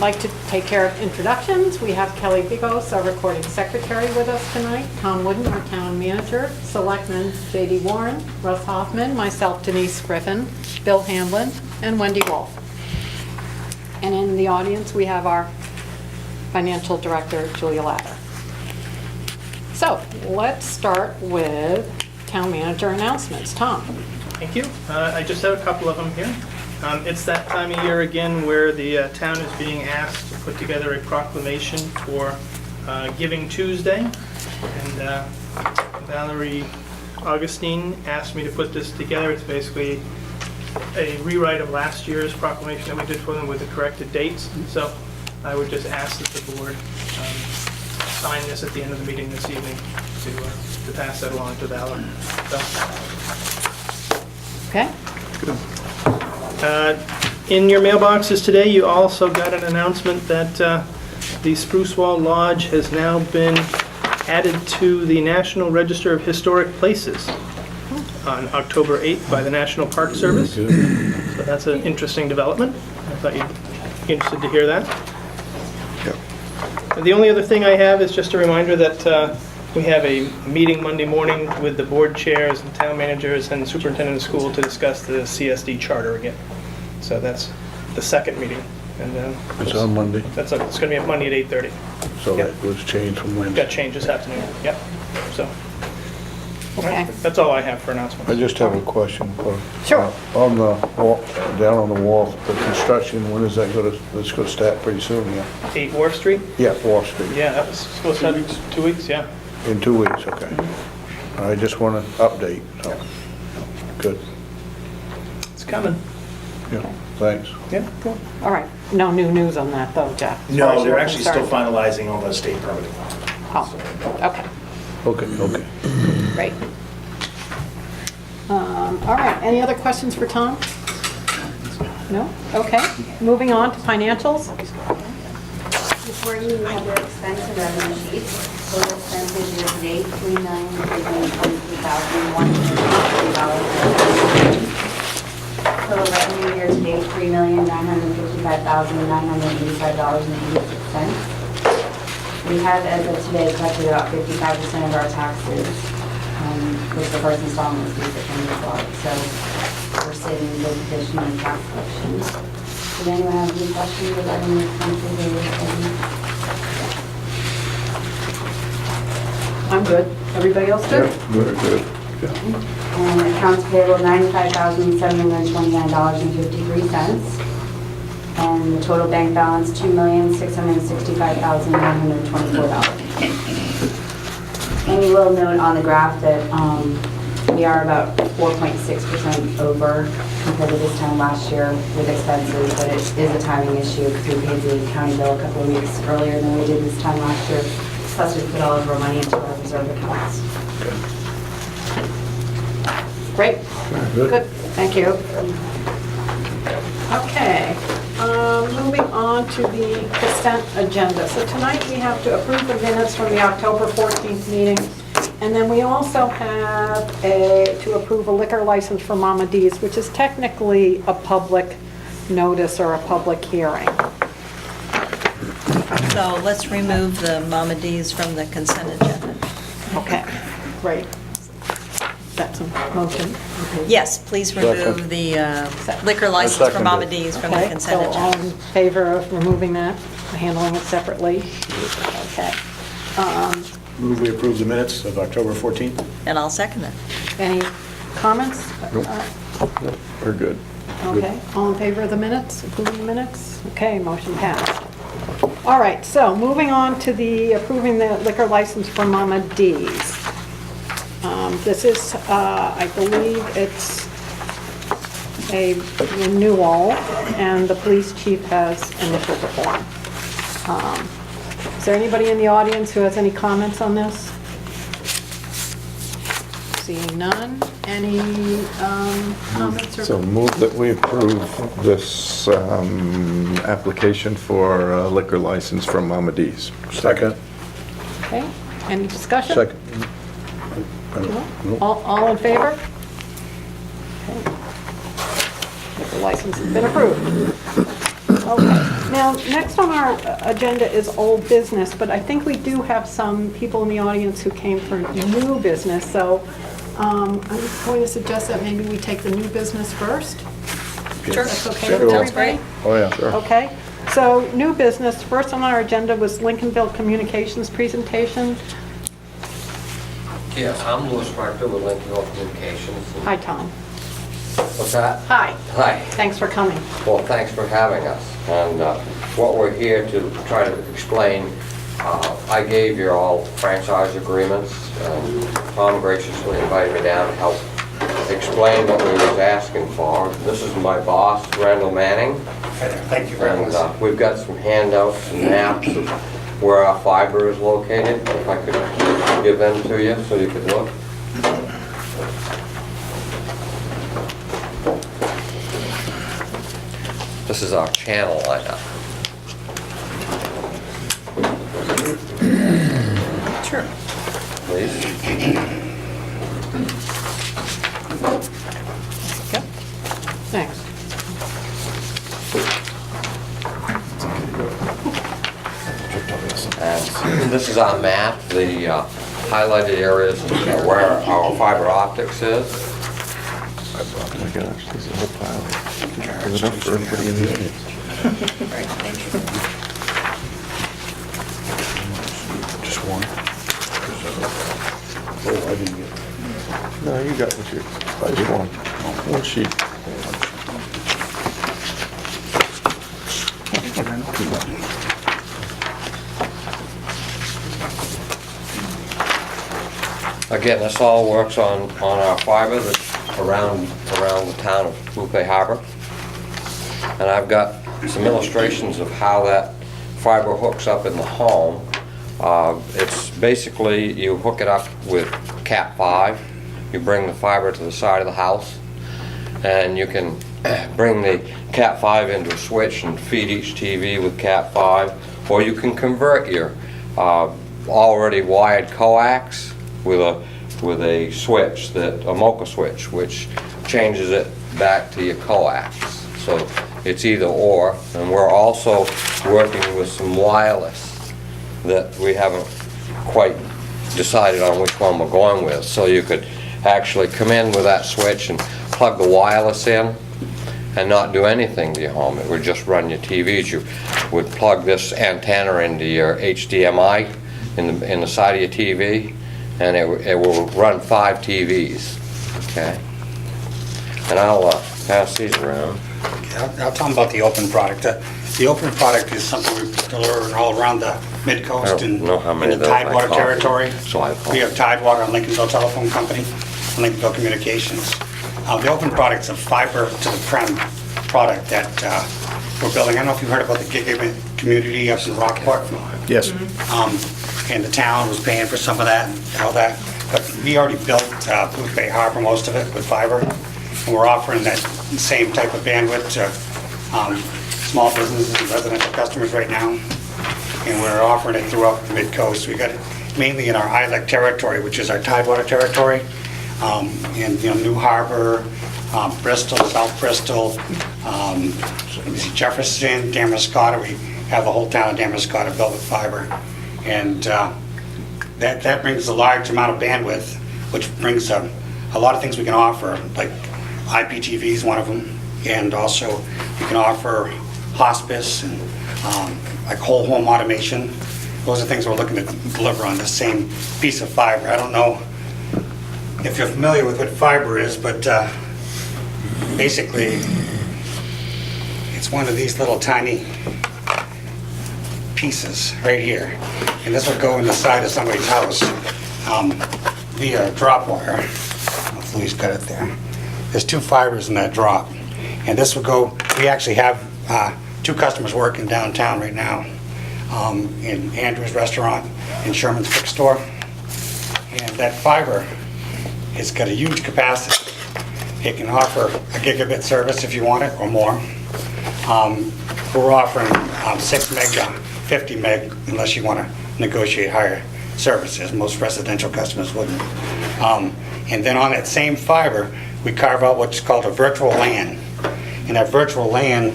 like to take care of introductions. We have Kelly Bigos, our recording secretary, with us tonight, Tom Wooden, our town manager, Selectmen J.D. Warren, Russ Hoffman, myself, Denise Griffin, Bill Hamlin, and Wendy Wolf. And in the audience, we have our financial director, Julia Latter. So let's start with town manager announcements. Tom. Thank you. I just have a couple of them here. It's that time of year again where the town is being asked to put together a proclamation for Giving Tuesday. And Valerie Augustine asked me to put this together. It's basically a rewrite of last year's proclamation that we did for them with the corrected dates. So I would just ask that the board sign this at the end of the meeting this evening to pass that along to Valerie. Okay. In your mailboxes today, you also got an announcement that the Spruce Wall Lodge has now been added to the National Register of Historic Places on October 8th by the National Park Service. So that's an interesting development. I thought you'd be interested to hear that. Yep. And the only other thing I have is just a reminder that we have a meeting Monday morning with the board chairs and town managers and superintendent of school to discuss the CSD charter again. So that's the second meeting. And It's on Monday, it's going to be at Monday at 8:30. so Yep. that was changed from Wednesday. Got changed this afternoon. Yep. So Okay. that's all I have for announcements. I just have a question. Sure. On the wall, down on the wall, the construction, when is that it's gonna start pretty soon, yeah? 8 Wharf Street? Yeah, Wall Street. Yeah, that was supposed to have 2 weeks, yeah. In 2 weeks, okay. I just want an update, so, good. It's coming. Yeah, thanks. Yeah, cool. All right. No new news on that, though, Jeff? as far No, as they're you're actually still concerned. finalizing all the state permitting. Oh, okay. Okay. Great. All right, any other questions for Tom? No? Okay, moving on to financials. Before you have your expense and revenue sheets, total expenses year to date, $3,323,150. Total revenue year to date, $3,955,985.86. We have, as of today, collected about 55% of our taxes, which the first installment was due September 12th. So we're sitting in good position in tax collection. Does anyone have any questions regarding the expenses or anything? I'm good. Everybody else good? Very good. And accounts payable, $95,729.53. And the total bank balance, $2,665,924. And you will note on the graph that we are about 4.6% over compared to this time last year with expenses, but it is a timing issue because we paid the county bill a couple of weeks earlier than we did this time last year. Plus we put all of our money into our reserve accounts. Great. Good. Good, thank you. Okay, moving on to the consent agenda. So tonight we have to approve the minutes from the October 14th meeting. And then we also have to approve a liquor license for Mama D's, which is technically a public notice or a public hearing. So let's remove the Mama D's from the consent agenda. Okay, great. That's a motion. Okay. Yes, please remove the liquor license for second Mama it. D's from the Okay, consent so all agenda. in favor of removing that, handling it separately? Okay. Move we approve the minutes of October 14th. And I'll second that. Any comments? Nope. We're good. Okay, all in favor of the minutes, approving the minutes? Okay, motion passed. All right, so moving on to the approving the liquor license for Mama D's. This is, I believe it's a renewal, and the police chief has initialed the form. Is there anybody in the audience who has any comments on this? Seeing none. Any comments or? So move that we approve this application for a liquor license from Mama D's. Second. Okay, any discussion? Second. All in favor? Okay. Liquor license has been approved. Okay. Now, next on our agenda is old business, but I think we do have some people in the audience who came for new business, so I'm going to suggest that maybe we take the new business first. Sure. That's okay Sure. with Sounds everybody? Oh, yeah, sure. Okay. So, new business, first on our agenda was Lincolnville Communications presentation. Yes, I'm Louis Rector with Lincolnville Communications. Hi, Tom. What's that? Hi. Hi. Thanks for coming. Well, thanks for having us. And what we're here to try to explain, I gave you all franchise agreements, and Tom graciously invited me down to help explain what we was asking for. This is my boss, Randall Manning. Thank you very much. And we've got some handouts and maps of where our fiber is located. If I could give them to you so you could look. This is our channel lineup. Sure. Please. Yep. Thanks. And this is our map, the highlighted areas where our fiber optics is. Oh my gosh, this is a whole pile. There's enough for everybody in the audience. Just one? Oh, I didn't get. No, you got what you, I just one sheet. Again, this all works on our fiber that's around the town of Boothbay Harbor. And I've got some illustrations of how that fiber hooks up in the home. It's basically, you hook it up with Cat 5, you bring the fiber to the side of the house, and you can bring the Cat 5 into a switch and feed each TV with Cat 5, or you can convert your already wired coax with a switch, a Mocha switch, which changes it back to your coax. So it's either or, and we're also working with some wireless that we haven't quite decided on which one we're going with. So you could actually come in with that switch and plug the wireless in and not do anything to your home. It would just run your TVs. You would plug this antenna into your HDMI in the side of your TV, and it will run 5 TVs, okay? And I'll pass these around. I'll tell them about the open product. The open product is something we deliver all around the mid-coast I and don't know how many in the of those I Tidewater copied, territory. so I We have Tidewater and Lincolnville Telephone Company, and Lincolnville Communications. The open product's a fiber to the prem product that we're building. I don't know if you've heard about the gigabit community up in Rockport. Yes. And the town was paying for some of that and all that. But we already built Boothbay Harbor, most of it, with fiber. And we're offering that same type of bandwidth to small businesses and residential customers right now. And we're offering it throughout the mid-coast. We got it mainly in our ILEC territory, which is our Tidewater territory. In New Harbor, Bristol, South Bristol, Jefferson, Damariscotta. We have the whole town of Damariscotta built with fiber. And that brings a large amount of bandwidth, which brings a lot of things we can offer, like IPTV is one of them, and also we can offer hospice and like whole home automation. Those are things we're looking to deliver on the same piece of fiber. I don't know if you're familiar with what fiber is, but basically it's one of these little tiny pieces right here, and this will go in the side of somebody's house via drop wire. Hopefully he's got it there. There's 2 fibers in that drop, and this will go. We actually have 2 customers working downtown right now in Andrew's Restaurant and Sherman's Fix Store, and that fiber has got a huge capacity. It can offer a gigabit service if you want it, or more. We're offering 6 meg, 50 meg, unless you want to negotiate higher services. Most residential customers wouldn't. And then on that same fiber, we carve out what's called a virtual LAN. And that virtual LAN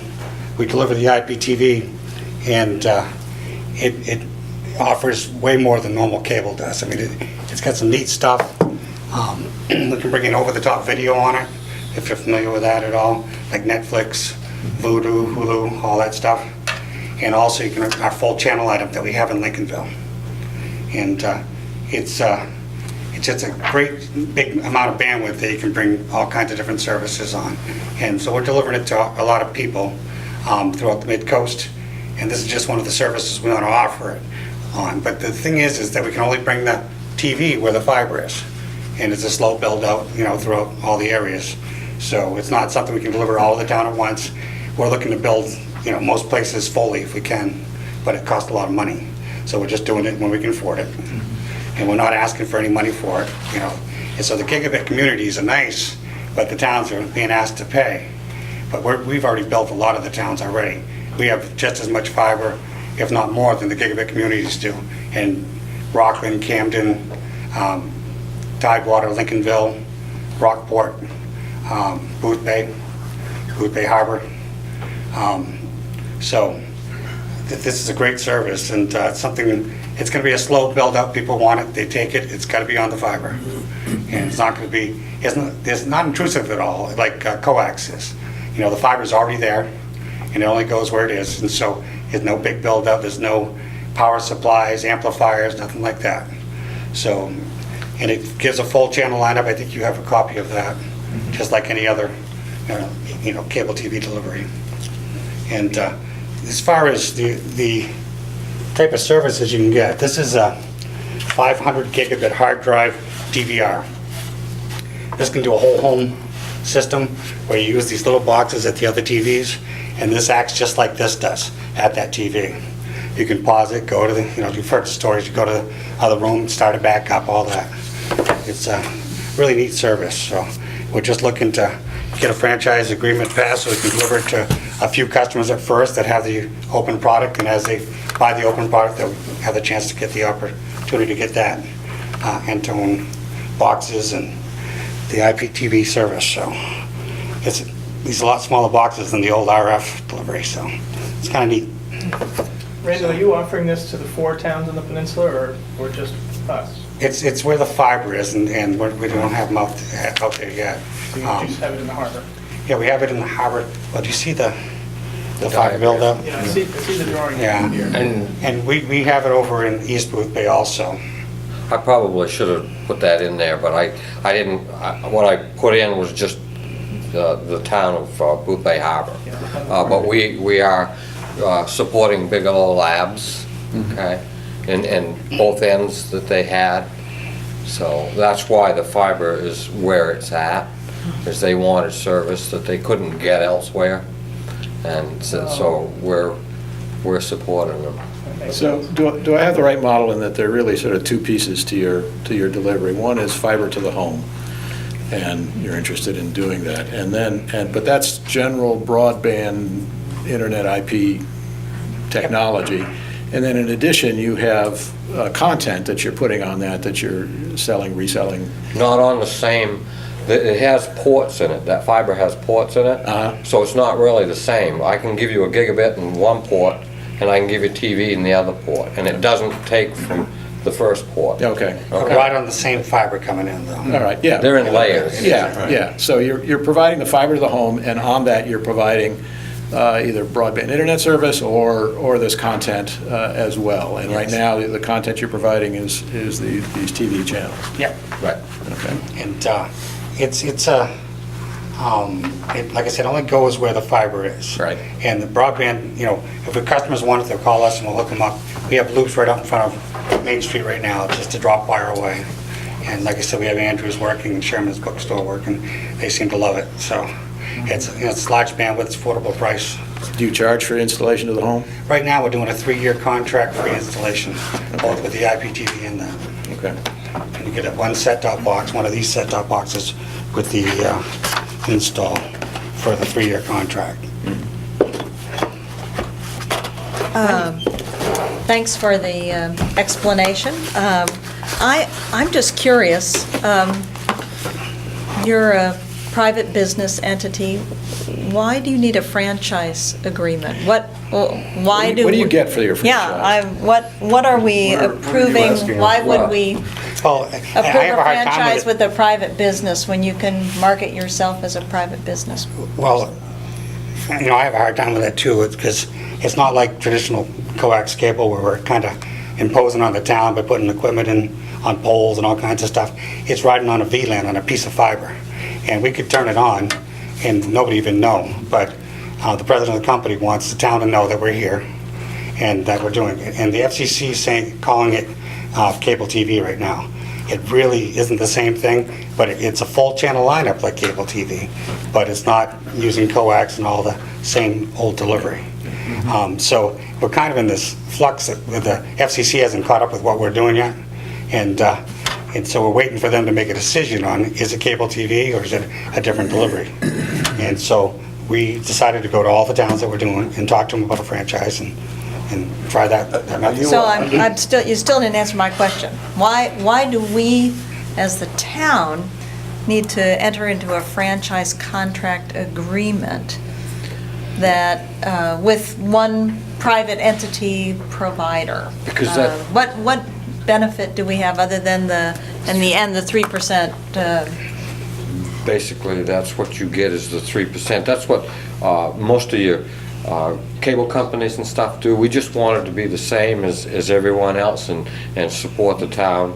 we deliver the IPTV, and it offers way more than normal cable does. I mean, it's got some neat stuff. We can bring in over-the-top video on it, if you're familiar with that at all, like Netflix, Vudu, Hulu, all that stuff. And also, you can our full channel item that we have in Lincolnville. And it's just a great big amount of bandwidth that you can bring all kinds of different services on. And so we're delivering it to a lot of people throughout the mid-coast. And this is just one of the services we want to offer it on. But the thing is that we can only bring the TV where the fiber is. And it's a slow build out, throughout all the areas. So it's not something we can deliver all of the town at once. We're looking to build, most places fully if we can, but it costs a lot of money. So we're just doing it when we can afford it. And we're not asking for any money for it, And so the gigabit communities are nice, but the towns are being asked to pay. But we've already built a lot of the towns already. We have just as much fiber, if not more, than the gigabit communities do. And Rockland, Camden, Tidewater, Lincolnville, Rockport, Boothbay Harbor. So this is a great service, and it's something. It's going to be a slow build up. People want it, they take it. It's got to be on the fiber, and it's not going to be. It's not intrusive at all, like coax is. The fiber is already there, and it only goes where it is, and so there's no big build up. There's no power supplies, amplifiers, nothing like that. So, and it gives a full channel lineup. I think you have a copy of that, just like any other, cable TV delivery. And as far as the type of services you can get, this is a 500 gigabit hard drive DVR. This can do a whole home system where you use these little boxes at the other TVs, and this acts just like this does at that TV. You can pause it, go to the, you've heard the stories, you go to the other room, start it back up, all that. It's a really neat service. So we're just looking to get a franchise agreement passed so we can deliver it to a few customers at first that have the open product, and as they buy the open product, they'll have the chance to get the opportunity to get that end-to-end boxes and the IPTV service. So these are a lot smaller boxes than the old RF delivery, so it's kind of neat. Randall, are you offering this to the 4 towns on the peninsula, or just us? It's where the fiber is, and we don't have them out there yet. So you just have it in the harbor? Yeah, we have it in the harbor. Well, do you see the fiber buildup? Yeah, I see the drawing Yeah, here. and we have it over in East Boothbay also. I probably should have put that in there, but I didn't. What I put in was just the town of Boothbay Harbor. But we are supporting Bigelow Labs, okay, in both ends that they had. So that's why the fiber is where it's at, is they wanted service that they couldn't get elsewhere, and so we're supporting them. So do I have the right model in that there are really sort of 2 pieces to your delivery? One is fiber to the home, and you're interested in doing that. But that's general broadband internet IP technology. And then in addition, you have content that you're putting on that you're selling, reselling. Not on the same, it has ports in it, that fiber has ports in it, so it's not really the same. I can give you a gigabit in one port, and I can give you TV in the other port, and it doesn't take from the first port. Okay. Right on the same fiber coming in, though. All right, yeah. They're in layers. Yeah. So you're providing the fiber to the home, and on that you're providing either broadband internet service or this content as well. And right now, the content you're providing is these TV channels. Yep. Right. Okay. And like I said, only goes where the fiber is. Right. And the broadband, if the customers want it, they'll call us and we'll hook them up. We have loops right up in front of Main Street right now, just a drop wire away. And like I said, we have Andrews working and Sherman's Bookstore working. They seem to love it. So it's large bandwidth, it's affordable price. Do you charge for installation to the home? Right now, we're doing a 3-year contract for installation, both with the IPTV and that. Okay. And you get one set-top box, one of these set-top boxes with the install for the 3-year contract. Thanks for the explanation. I'm just curious, you're private business entity, why do you need a franchise agreement? Why do... What do you get for your franchise? Yeah, what are we approving? asking Why us? would we Well, I approve have a a hard time franchise with it. with a private business when you can market yourself as a private business? Well, you know, I have a hard time with that too, because it's not like traditional coax cable where we're kind of imposing on the town by putting equipment in on poles and all kinds of stuff. It's riding on a VLAN, on a piece of fiber. And we could turn it on and nobody even know, but the president of the company wants the town to know that we're here and that we're doing it. And the FCC is saying, calling it cable TV right now. It really isn't the same thing, but it's a full channel lineup like cable TV, but it's not using coax and all the same old delivery. So we're kind of in this flux that the FCC hasn't caught up with what we're doing yet. And so we're waiting for them to make a decision on, is it cable TV or is it a different delivery? And so we decided to go to all the towns that we're doing and talk to them about a franchise and try that method. So you still didn't answer my question. Why do we, as the town, need to enter into a franchise contract agreement that, with one private entity provider? Because that- What benefit do we have other than in the end, the 3%? Basically, that's what you get is the 3%. That's what most of your cable companies and stuff do. We just want it to be the same as everyone else and support the town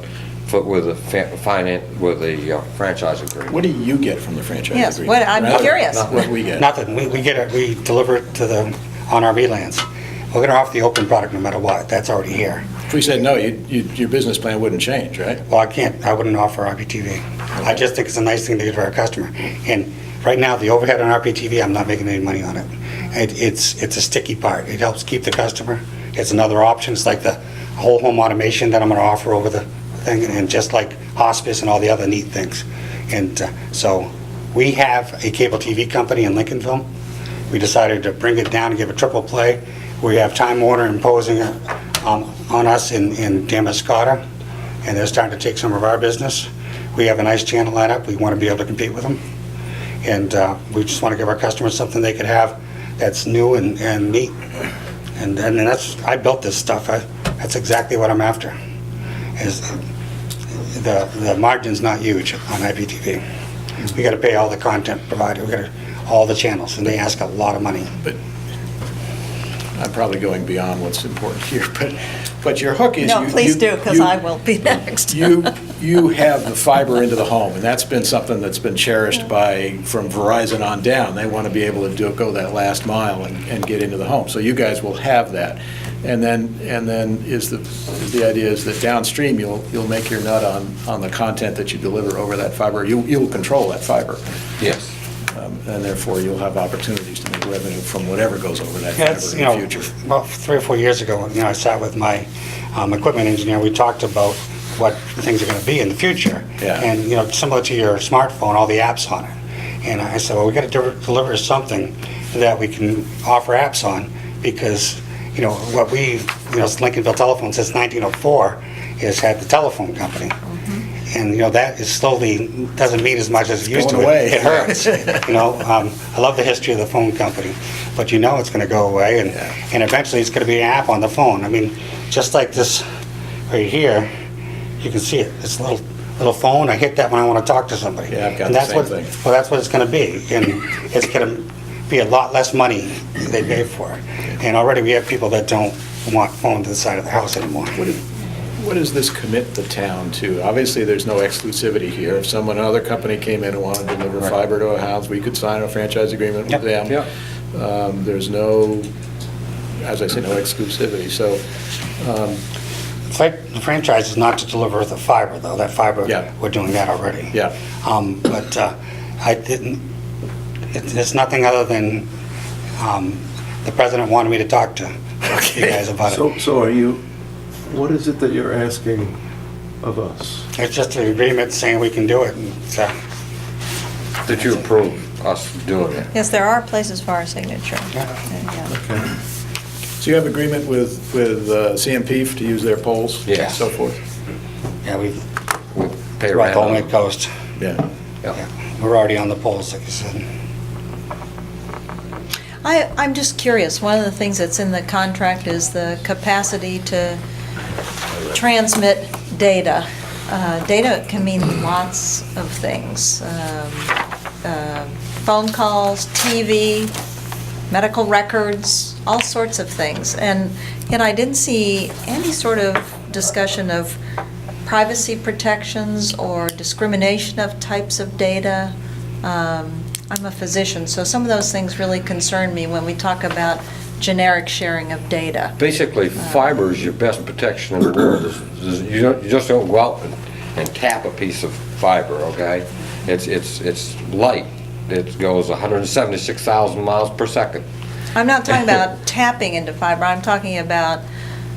with the franchise agreement. What do you get from the franchise Yes, agreement? I'm Rather- curious. Not what we get. Nothing, we get it, we deliver it to on our VLANs. We're gonna offer the open product no matter what, that's already here. If we said no, your business plan wouldn't change, right? Well, I wouldn't offer IPTV. I just think it's a nice thing to give to our customer. And right now, the overhead on RPTV, I'm not making any money on it. It's a sticky part. It helps keep the customer. It's another option. It's like the whole home automation that I'm going to offer over the thing, and just like hospice and all the other neat things. And so we have a cable TV company in Lincolnville. We decided to bring it down and give a triple play. We have Time Warner imposing on us in Damascotta, and they're starting to take some of our business. We have a nice channel lineup. We want to be able to compete with them. And we just want to give our customers something they could have that's new and neat. And I built this stuff. That's exactly what I'm after. Is the margin's not huge on IPTV. We got to pay all the content provider. We got all the channels, and they ask a lot of money. But I'm probably going beyond what's important here, but your hook is... No, please do, because I will be next. You have the fiber into the home, and that's been something that's been cherished from Verizon on down. They want to be able to go that last mile and get into the home. So you guys will have that. And then is the idea is that downstream you'll make your nut on the content that you deliver over that fiber. You'll control that fiber. Yes. And therefore you'll have opportunities to make revenue from whatever goes over that That's, fiber in the future. about 3 or 4 years ago, I sat with my equipment engineer. We talked about what things are going to be in the future. Yeah. And, similar to your smartphone, all the apps on it. And I said, well, we got to deliver something that we can offer apps on, because, what Lincolnville Telephone since 1904 has had the telephone company. And, that is slowly, doesn't mean as much as it used to. going away. It hurts. I love the history of the phone company, but it's going to go away, and eventually it's going to be an app on the phone. I mean, just like this right here, you can see it. It's a little phone. I hit that when I want to talk to somebody. Yeah, I've got And the that's same what, thing. Well, that's what it's going to be, and it's going to be a lot less money they pay for it. And already we have people that don't want phone to the side of the house anymore. What does this commit the town to? Obviously, there's no exclusivity here. If another company came in and wanted to deliver fiber to a house, we could sign a franchise agreement with them. Yep. There's no, as I say, no exclusivity. So, The franchise is not to deliver the fiber, though. That fiber, Yeah. we're doing that already. yeah. But I didn't, it's nothing other than the president wanted me to talk to you guys about it. So what is it that you're asking of us? It's just an agreement saying we can do it. And, Did you approve us doing it? Yes, there are places for our signature. Okay. So you have agreement with CMP to use their poles? Yeah. And so forth? yeah, we We pay throughout the whole rent. mid-coast. Yeah. Yeah. Yeah, we're already on the poles, like you said. I'm just curious, one of the things that's in the contract is the capacity to transmit data. Data can mean lots of things. Phone calls, TV, medical records, all sorts of things. And yet I didn't see any sort of discussion of privacy protections or discrimination of types of data. I'm a physician, so some of those things really concern me when we talk about generic sharing of data. Basically, fiber is your best protection in the world. You just don't go out and tap a piece of fiber, okay? It's light. It goes 176,000 miles per second. I'm not talking about tapping into fiber, I'm talking about,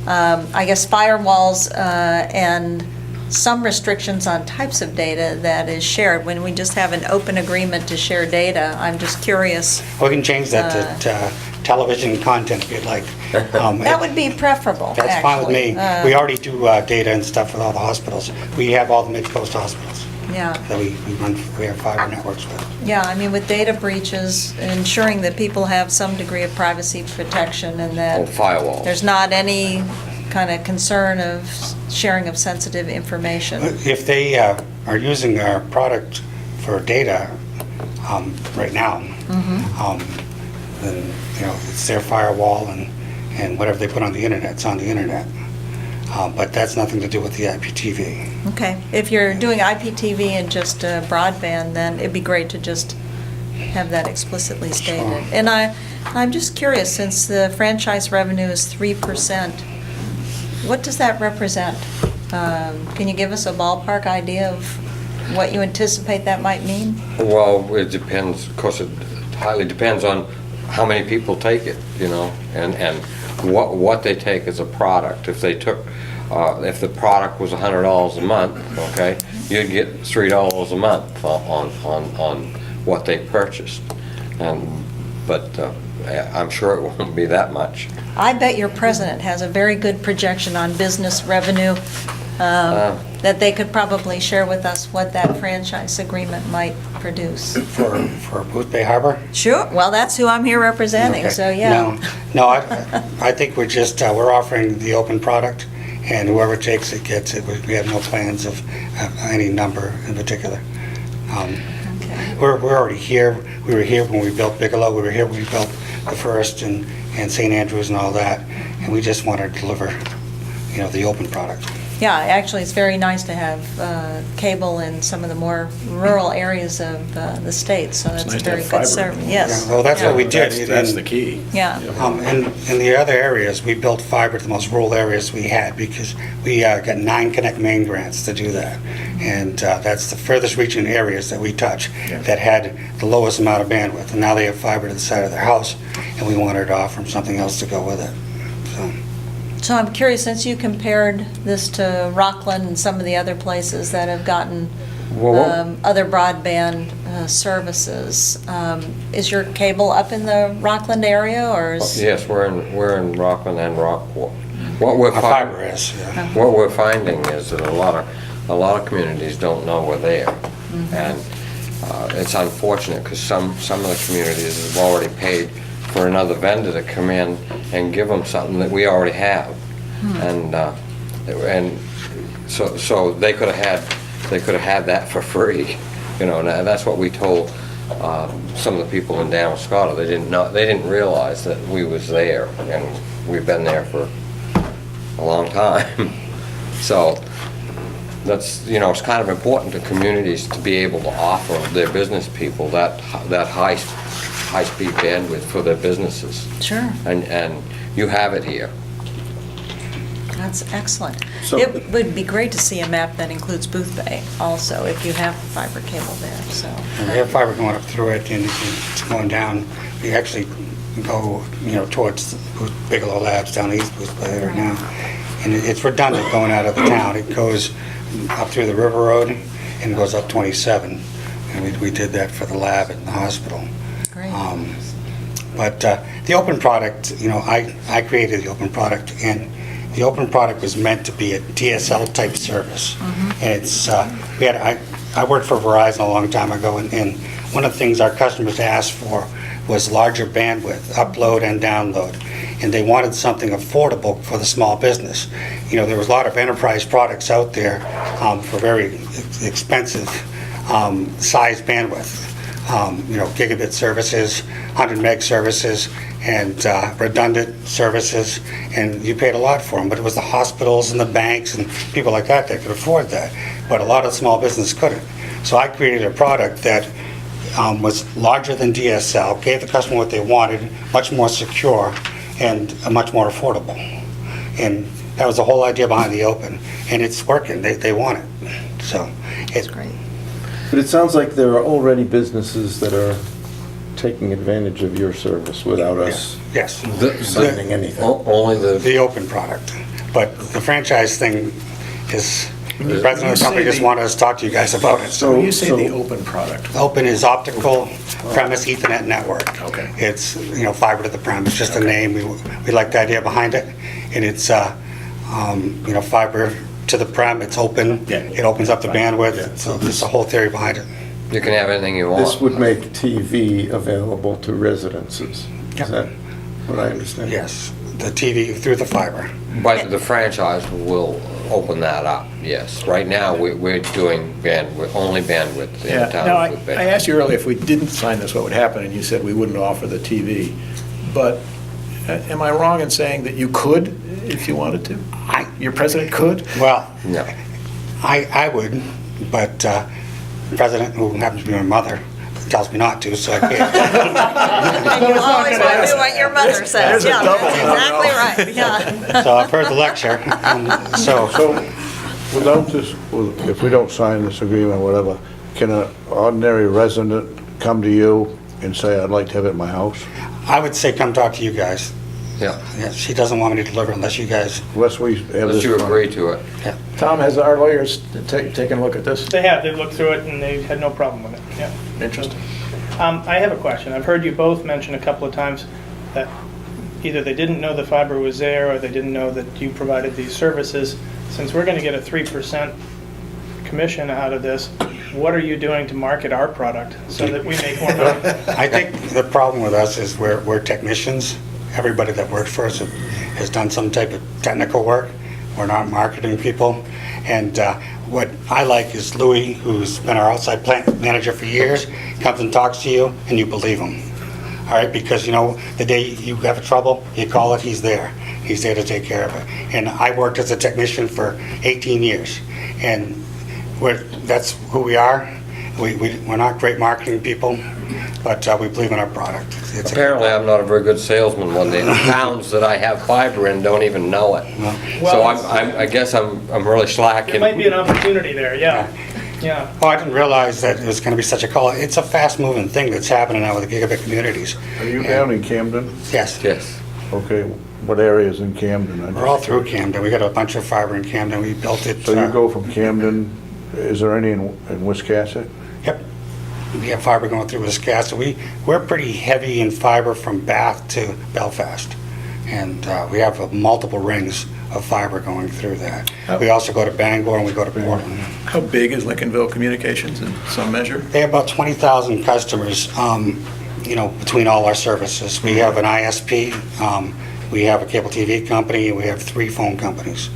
I guess, firewalls and some restrictions on types of data that is shared. When we just have an open agreement to share data, I'm just curious. We can change that to television content if you'd like. That would be preferable, That's fine with me. actually. We already do data and stuff with all the hospitals. We have all the mid-coast hospitals Yeah. that we have fiber networks with. Yeah, I mean, with data breaches, ensuring that people have some degree of privacy protection and Oh, that firewall. there's not any kind of concern of sharing of sensitive information. If they are using our product for data right now, then, you know, it's their firewall and whatever they put on the internet, it's on the internet. But that's nothing to do with the IPTV. Okay, if you're doing IPTV and just broadband, then it'd be great to just have that explicitly stated. Sure. And I'm just curious, since the franchise revenue is 3%, what does that represent? Can you give us a ballpark idea of what you anticipate that might mean? Well, it depends, of course, it highly depends on how many people take it, you know, and what they take as a product. If they took, if the product was $100 a month, okay, you'd get $3 a month on what they purchased. But I'm sure it won't be that much. I bet your president has a very good projection on business revenue, that they could probably share with us what that franchise agreement might produce. For Boothbay Harbor? Sure, well, that's who I'm here representing, Okay. so yeah. No, I think we're just, we're offering the open product, and whoever takes it gets it. We have no plans of any number in particular. Okay. We're already here. We were here when we built Bigelow. We were here when we built the First and St. Andrews and all that, and we just want to deliver, you know, the open product. Yeah, actually, it's very nice to have cable in some of the more rural areas of the state, so that's a nice to very have good fiber. service. Yes. Yeah, well, that's what we did. That's the key. Yeah. In the other areas, we built fiber to the most rural areas we had because we got 9 Connect Main grants to do that. And that's the furthest reaching areas that we touch that had the lowest amount of bandwidth. And now they have fiber to the side of their house, and we wanted to offer them something else to go with it. So I'm curious, since you compared this to Rockland and some of the other places that have gotten other broadband services, is your cable up in the Rockland area, or is? Yes, we're in Rockland and Rockport. What we're Our finding, fiber is, yeah. what we're finding is that a lot of communities don't know we're there, and it's unfortunate because some of the communities have already paid for another vendor to come in and give them something that we already have, and so they could have had that for free, you know. And that's what we told some of the people in Damascotta. They didn't realize that we was there, and we've been there for a long time. So that's, you know, it's kind of important to communities to be able to offer their business people that high-speed bandwidth for their businesses. Sure. And you have it here. That's excellent. So- It would be great to see a map that includes Boothbay also, if you have fiber cable there, so. And we have fiber going up through it, and it's going down. We actually go, you know, towards Bigelow Labs down East Boothbay right now. And it's redundant going out of the town. It goes up through the River Road and goes up 27. And we did that for the lab at the hospital. Great. But the open product, you know, I created the open product, and the open product was meant to be a DSL type service. And it's, I worked for Verizon a long time ago, and one of the things our customers asked for was larger bandwidth, upload and download. And they wanted something affordable for the small business. You know, there was a lot of enterprise products out there for very expensive size bandwidth. You know, gigabit services, 100 meg services, and redundant services, and you paid a lot for them. But it was the hospitals and the banks and people like that that could afford that. But a lot of small business couldn't. So I created a product that was larger than DSL, gave the customer what they wanted, much more secure, and much more affordable. And that was the whole idea behind the Open. And it's working. They want it. So it's Great. But it sounds like there are already businesses that are taking advantage of your service without us Yes. signing anything. Only The Open product. But the franchise thing is, the president of the company You say just wanted us to talk to you guys about it. So when you say So- the open product, Open is optical premise Ethernet network. Okay. It's, you know, fiber to the prem. It's just a name. We like the idea behind it. And it's, you know, fiber to the prem. It's open. Yeah. It opens up the Yeah. bandwidth. So there's a whole theory behind it. You can have anything you want. This would make TV available to residences. Yeah. Is that what I understand? Yes. The TV through the fiber. But the franchise will open that up, yes. Right now, we're doing bandwidth, only bandwidth in yeah. the town Now, of Boothbay. I asked you earlier if we didn't sign this, what would happen, and you said we wouldn't offer the TV. But am I wrong in saying that you could, if you wanted to? Your president could? Well, No. I would, but the president, who happens to be my mother, tells me not to, so I can't. And you always want to do what your mother says. There's a Yeah, double, that's exactly right, yeah. So I've heard the lecture. So So, without this, if we don't sign this agreement, whatever, can an ordinary resident come to you and say, I'd like to have it in my house? I would say come talk to you guys. Yeah, Yeah, she doesn't want me to deliver unless you guys, Unless we have unless this. you agree to it. Tom, has our lawyers taken a look at this? They've looked through it and they had no problem with it, yeah. Interesting. I have a question. I've heard you both mention a couple of times that either they didn't know the fiber was there or they didn't know that you provided these services. Since we're going to get a 3% commission out of this, what are you doing to market our product so that we make more money? I think the problem with us is we're technicians. Everybody that works for us has done some type of technical work. We're not marketing people. And what I like is Louis, who's been our outside plant manager for years, comes and talks to you and you believe him. All right, because you know, the day you have a trouble, you call it, he's there. He's there to take care of it. And I worked as a technician for 18 years. And that's who we are. We're not great marketing people, but we believe in our product. Apparently, I'm not a very good salesman when the towns that I have fiber in don't even know it. So I guess I'm really slacking. There might be an opportunity there, yeah. Yeah. Oh, I didn't realize that it was going to be such a call. It's a fast-moving thing that's happening now with the gigabit communities. Are you down in Camden? Yes. Yes. Okay, what areas in Camden? We're all through Camden. We got a bunch of fiber in Camden. We built it. So you go from Camden, is there any in Wiscasset? Yep. We have fiber going through Wiscasset. We're pretty heavy in fiber from Bath to Belfast. And we have multiple rings of fiber going through that. We also go to Bangor and we go to Portland. How big is Lincolnville Communications in some measure? They have about 20,000 customers, you know, between all our services. We have an ISP, we have a cable TV company, and we have 3 phone companies. 2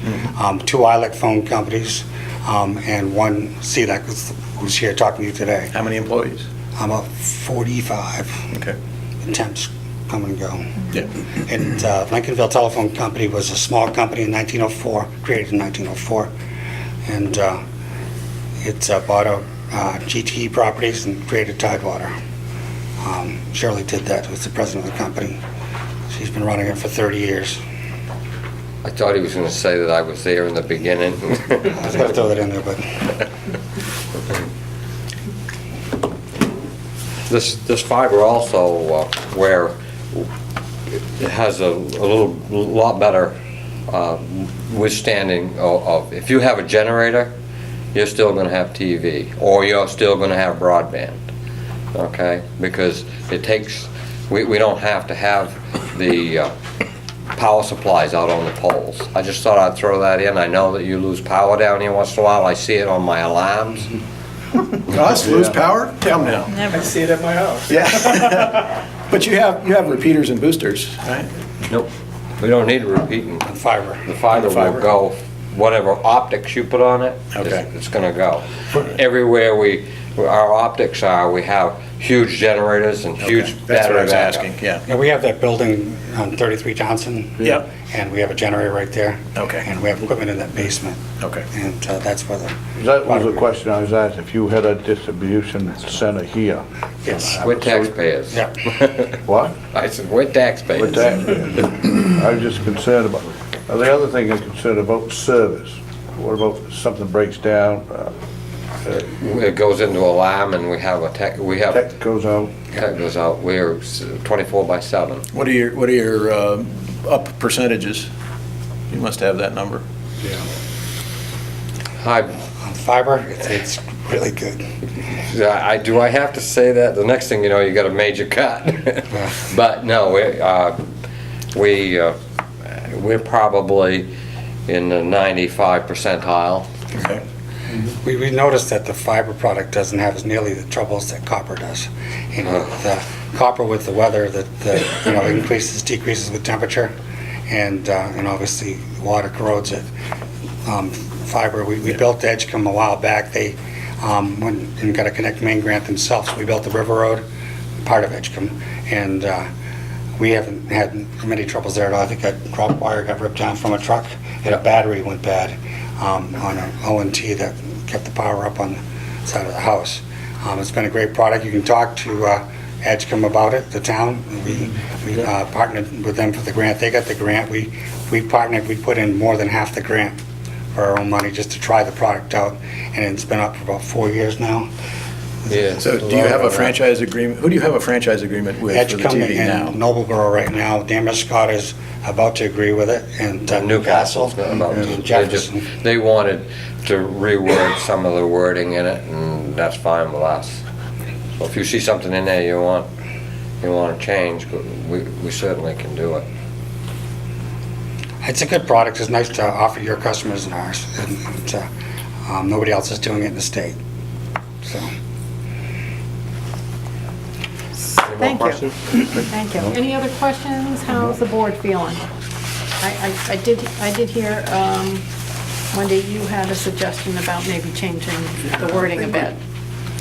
ILEC phone companies, and 1 CLEC who's here talking to you today. How many employees? About 45 Okay. attempts come and go. Yeah. And Lincolnville Telephone Company was a small company in 1904, created in 1904. And it bought out GTE properties and created Tidewater. Shirley did that, who's the president of the company. She's been running it for 30 years. I thought he was going to say that I was there in the beginning. I was going to throw that in there, but This fiber also, where it has a lot better withstanding of, if you have a generator, you're still going to have TV, or you're still going to have broadband, okay? Because it takes, we don't have to have the power supplies out on the poles. I just thought I'd throw that in. I know that you lose power down here once in a while. I see it on my alarms. Us, lose Yeah. power? Come now. I Never. see it at my house. Yeah. But you have repeaters and boosters, right? Nope, we don't need a repeating. Fiber. The fiber The fiber. will go, whatever optics you put on it, Okay. it's gonna go. Everywhere our optics are, we have huge generators and huge Okay, that's what I battery was backup. asking, yeah. Yeah, we have that building on 33 Johnson. Yeah. And we have a generator right there. Okay. And we have equipment in that basement. Okay. And that's where the. That was the question I was asked, if you had a distribution center here. Yes. We're taxpayers. Yeah. What? I said, we're taxpayers. With that, I was just concerned about, the other thing I'm concerned about, service. What about if something breaks down, It goes into alarm and we have a tech, tech goes out? tech goes out, we're 24/7. What are your up percentages? You must have that number. On fiber, it's really good. Do I have to say that? The next thing you know, you got a major cut. But no, we're probably in the 95 percentile. Okay. We noticed that the fiber product doesn't have as nearly the troubles that copper does. You know, the copper with the weather that, increases, decreases with temperature, and obviously water corrodes it. Fiber, we built Edgecombe a while back. They went and got a Connect Main grant themselves. We built the River Road, part of Edgecombe, and we haven't had many troubles there at all. I think that drop wire got ripped down from a truck, and a battery went bad on an O&T that kept the power up on the side of the house. It's been a great product. You can talk to Edgecombe about it, the town. We partnered with them for the grant. They got the grant. We partnered. We put in more than half the grant for our own money just to try the product out, and it's been up for about 4 years now. Yeah. So do you have a franchise agreement? Who do you have a franchise agreement with for the Edgecombe TV now? and Noblesboro right now. Dan Scott is about to agree with it, and Newcastle, About- and Jefferson. They wanted to reword some of the wording in it, and that's fine with us. So if you see something in there you want to change, we certainly can do it. It's a good product. It's nice to offer your customers and ours. And nobody else is doing it in the state. So, Thank you. Thank you. Any other questions? How's the board feeling? I did hear, Wendy, you had a suggestion about maybe changing the wording a bit.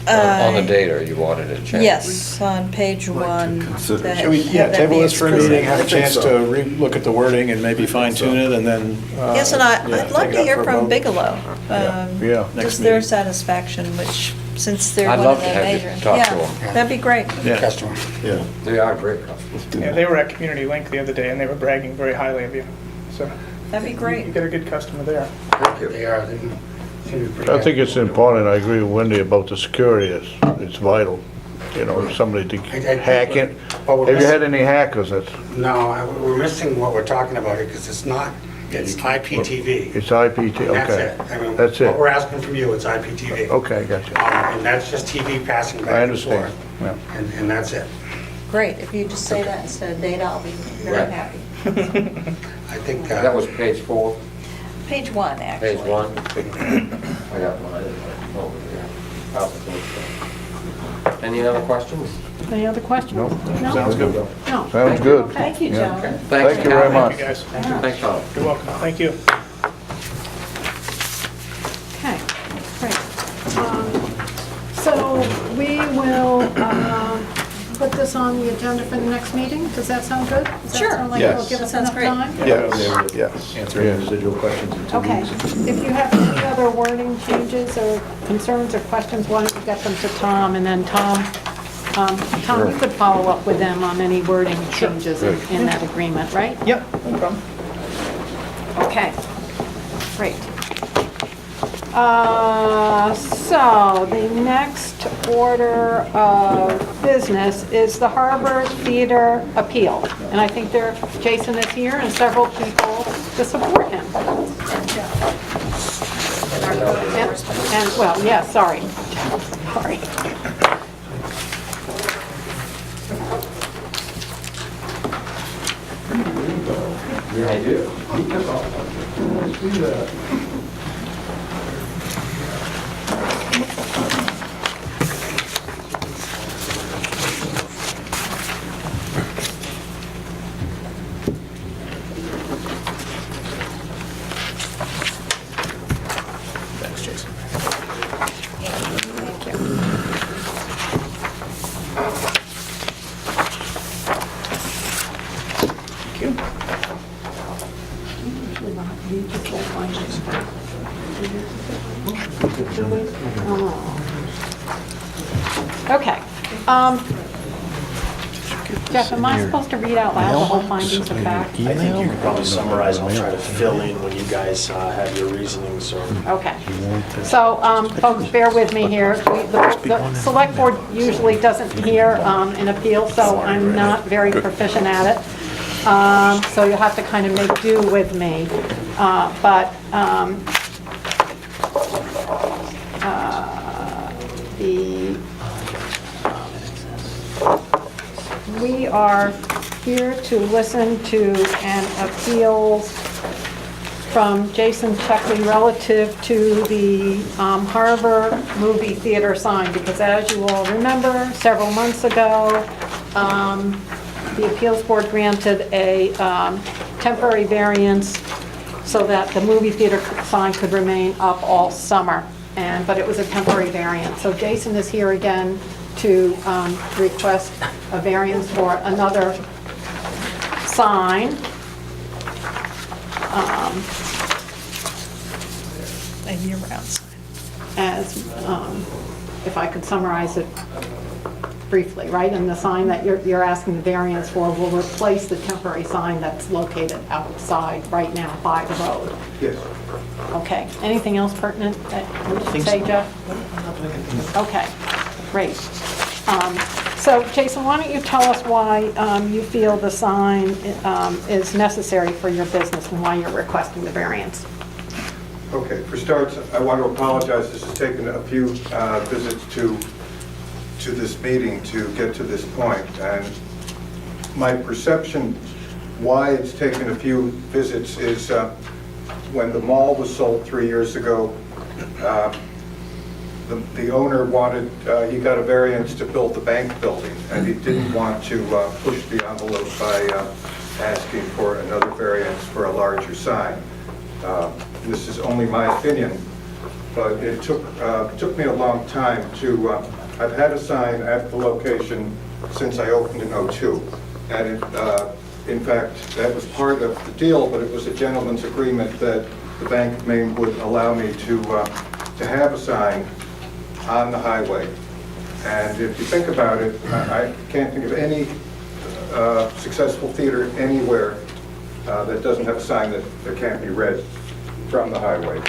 On the data, you wanted to change. Yes, on page one. that- Should we, have that table be this for a explicit. meeting, have a I think chance so. to re-look at the wording and maybe fine tune it, and then... Yes, and yeah, I'd love take it to up hear for a from vote. Bigelow. Yeah. Next Just their meeting. satisfaction, which, since they're I'd one of love the to have you major. talk to Yeah, them. that'd be great. Yeah. customer. Yeah. They are great customers. Yeah, they were at Community Link the other day, and they were bragging very highly of you. So That'd be you great. got a good customer there. Thank you. They are. They seem to be pretty I good. think it's important, I agree with Wendy about the security, it's vital. If somebody to I- hack it. But we're Have you had missing- any hackers? We're missing what we're talking about here, because it's IPTV. It's IPT, That's okay. it. I mean, That's it. What we're asking from you, it's IPTV. Okay, gotcha. And that's just TV passing I back and understand. forth. Yeah. And that's it. Great, if you just say that instead of data, I'll be very Right. happy. I think. That was page 4, Page one, actually. page 1. I got mine over there. Any other questions? Any other questions? No? Sounds good. No. Sounds good. Thank you, Yeah. gentlemen. Thanks, Thank you very Tom. much. Thank you, guys. Thanks, Tom. You're welcome. Thank you. Okay, great. So we will put this on the agenda for the next meeting. Does that sound good? Does that Sure. sound like Yes. it'll give us That sounds enough great. time? Yes, yes. Answer any residual questions in 2 Okay. weeks. If you have any other wording changes or concerns or questions, why don't you get them to Tom? And then Tom, you could follow up with them on any wording changes in that agreement, right? Yep, no problem. Okay, great. So the next order of business is the Harbor Theater appeal. And I think Jason is here and several people to support him. And, well, yeah, sorry. Sorry. Jason. Thank you. Okay. Jeff, am I supposed to read out loud the whole findings of fact? I think you could probably summarize, I'll try to fill in when you guys have your reasonings or... Okay. So, folks, bear with me here. The select board usually doesn't hear an appeal, so I'm not very proficient at it. So you'll have to kind of make do with me. We are here to listen to an appeal from Jason Checkley relative to the Harbor Movie Theater sign, because as you all remember, several months ago, the appeals board granted a temporary variance so that the movie theater sign could remain up all summer, but it was a temporary variance. So Jason is here again to request a variance for another sign. A year-round sign. As, if I could summarize it briefly, right? And the sign that you're asking the variance for will replace the temporary sign that's located outside right now by the road. Yes. Okay. Anything else pertinent that we should say, Jeff? Okay, great. So, Jason, why don't you tell us why you feel the sign is necessary for your business and why you're requesting the variance? Okay, for starts, I want to apologize. This has taken a few visits to this meeting to get to this point. And my perception why it's taken a few visits is when the mall was sold 3 years ago, the owner wanted, he got a variance to build the bank building, and he didn't want to push the envelope by asking for another variance for a larger sign. This is only my opinion, but it took me a long time to, I've had a sign at the location since I opened in '02, and in fact, that was part of the deal, but it was a gentleman's agreement that the Bank of Maine would allow me to have a sign on the highway. And if you think about it, I can't think of any successful theater anywhere that doesn't have a sign that can't be read from the highway.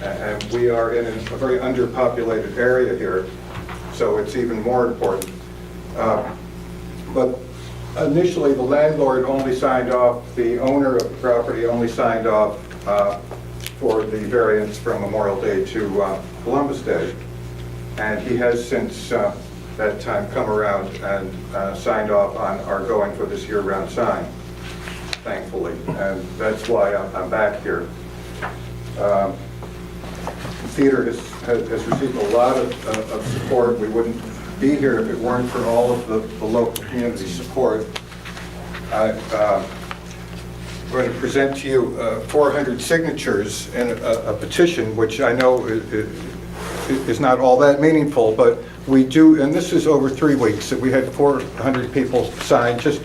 And we are in a very underpopulated area here, so it's even more important. But initially, the landlord only signed off, the owner of the property only signed off for the variance from Memorial Day to Columbus Day. And he has since that time come around and signed off on our going for this year-round sign, thankfully. And that's why I'm back here. The theater has received a lot of support. We wouldn't be here if it weren't for all of the local community support. I'm going to present to you 400 signatures in a petition, which I know is not all that meaningful, but we do, and this is over 3 weeks, that we had 400 people sign, just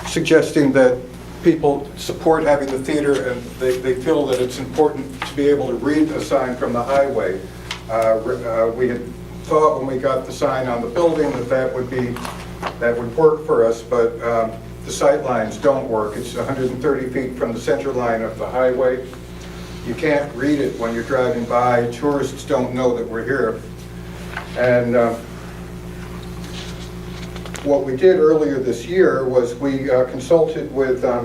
suggesting that people support having the theater, and they feel that it's important to be able to read a sign from the highway. We had thought when we got the sign on the building that would work for us, but the sight lines don't work. It's 130 feet from the center line of the highway. You can't read it when you're driving by. Tourists don't know that we're here. And what we did earlier this year was we consulted with a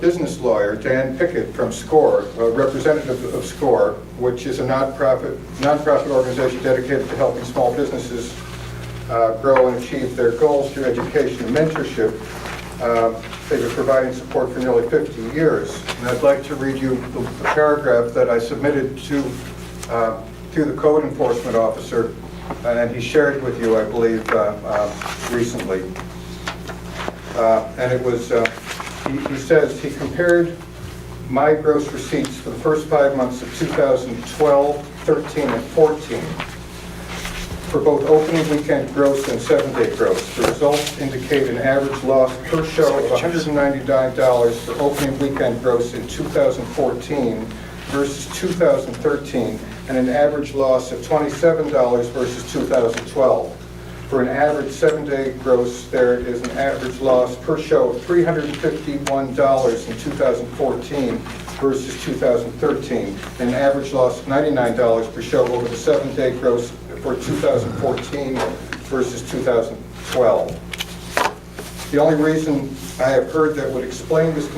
business lawyer, Dan Pickett from SCORE, a representative of SCORE, which is a nonprofit organization dedicated to helping small businesses grow and achieve their goals through education and mentorship. They've been providing support for nearly 50 years. And I'd like to read you the paragraph that I submitted to the code enforcement officer, and he shared with you, I believe, recently. And it was, he says, he compared my gross receipts for the first 5 months of 2012, 13, and 14 for both opening weekend gross and 7-day gross. The results indicate an average loss per show of $199 for opening weekend gross in 2014 versus 2013, and an average loss of $27 versus 2012. For an average 7-day gross, there is an average loss per show of $351 in 2014 versus 2013, and an average loss of $99 per show over the 7-day gross for 2014 versus 2012. The only reason I have heard that would explain this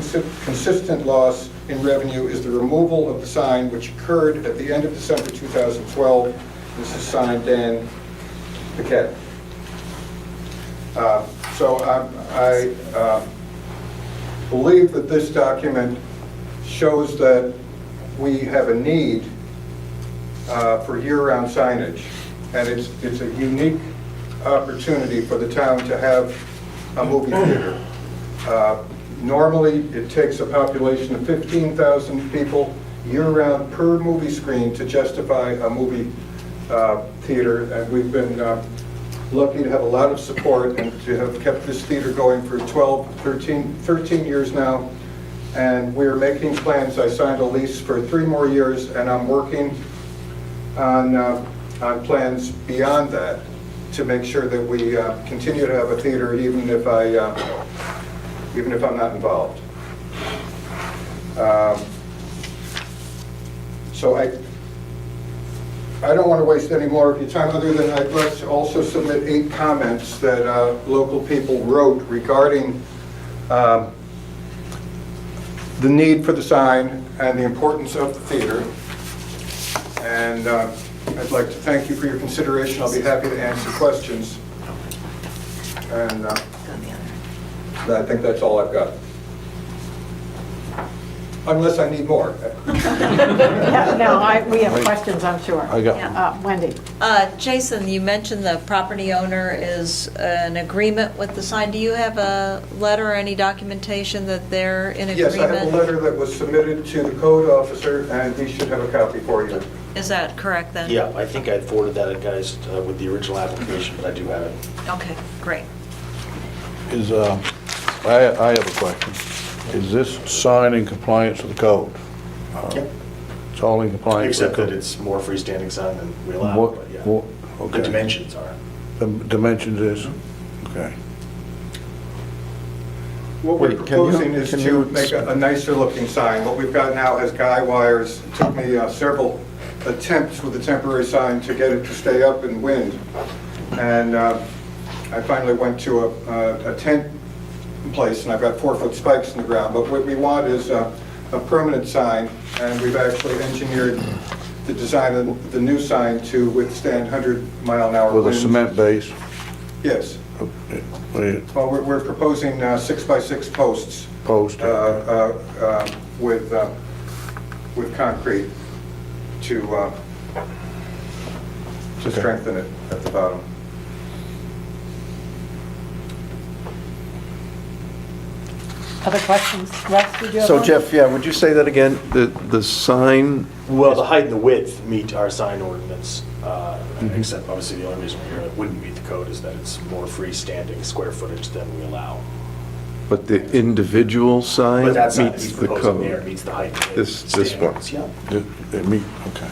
consistent loss in revenue is the removal of the sign which occurred at the end of December 2012. This is signed Dan Paquette. So I believe that this document shows that we have a need for year-round signage, and it's a unique opportunity for the town to have a movie theater. Normally, it takes a population of 15,000 people year-round per movie screen to justify a movie theater, and we've been lucky to have a lot of support and to have kept this theater going for 13 years now. And we're making plans. I signed a lease for 3 more years, and I'm working on plans beyond that to make sure that we continue to have a theater even if I'm not involved. So I don't want to waste any more of your time, other than I'd like to also submit 8 comments that local people wrote regarding the need for the sign and the importance of the theater. And I'd like to thank you for your consideration. I'll be happy to answer questions. And I think that's all I've got. Unless I need more. Yeah, no, we have questions, I'm sure. I got one. Wendy? Jason, you mentioned the property owner is in agreement with the sign. Do you have a letter or any documentation that they're in agreement? Yes, I have a letter that was submitted to the code officer, and he should have a copy for you. Is that correct then? Yeah, I think I forwarded that, guys, with the original application, but I do have it. Okay, great. Is, I have a question. Is this sign in compliance with the code? Yep. It's all in compliance with Except the that code? it's more freestanding sign than we allow, What- but yeah. what- The okay. dimensions are. The dimensions is, okay. What we're Wait, can you- proposing is can to you- make a nicer looking sign. What we've got now has guy wires. It took me several attempts with a temporary sign to get it to stay up in wind. And I finally went to a tent place, and I've got 4-foot spikes in the ground. But what we want is a permanent sign, and we've actually engineered the design of the new sign to withstand 100-mile-an-hour winds. With a cement base? Yes. Wait, Well, we're proposing 6x6 posts post? with concrete to Okay. strengthen it at the bottom. Other questions? Russ, did you have So one? Jeff, yeah, would you say that again? The sign, Well, the height and the width meet our sign ordinance, Mm-hmm. except obviously the only reason we're here it wouldn't meet the code is that it's more freestanding square footage than we allow. but the individual sign But that's not, meets he's the proposing there, code? meets the height. and This standing one. ordinance, Yeah. They meet, okay.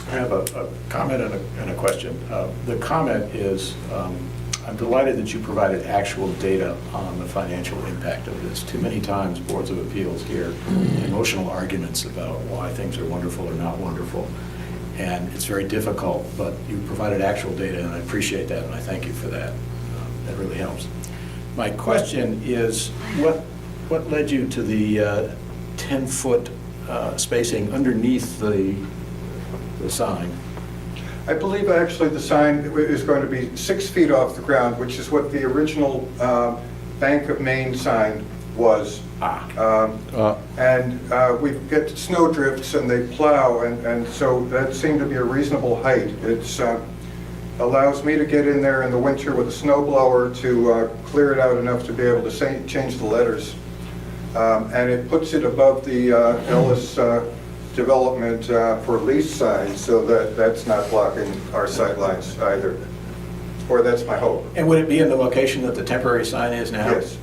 I have a comment and a question. The comment is, I'm delighted that you provided actual data on the financial impact of this. Too many times, boards of appeals hear emotional arguments about why things are wonderful or not wonderful, and it's very difficult, but you provided actual data, and I appreciate that, and I thank you for that. That really helps. My question is, what led you to the 10-foot spacing underneath the sign? I believe actually the sign is going to be 6 feet off the ground, which is what the original Bank of Maine sign was. And we get snow drifts and they plow, and so that seemed to be a reasonable height. It allows me to get in there in the winter with a snow blower to clear it out enough to be able to change the letters. and it puts it above the Ellis development for lease signs, so that's not blocking our sightlines either. Or that's my hope. And would it be in the location that the temporary sign is now? Yes.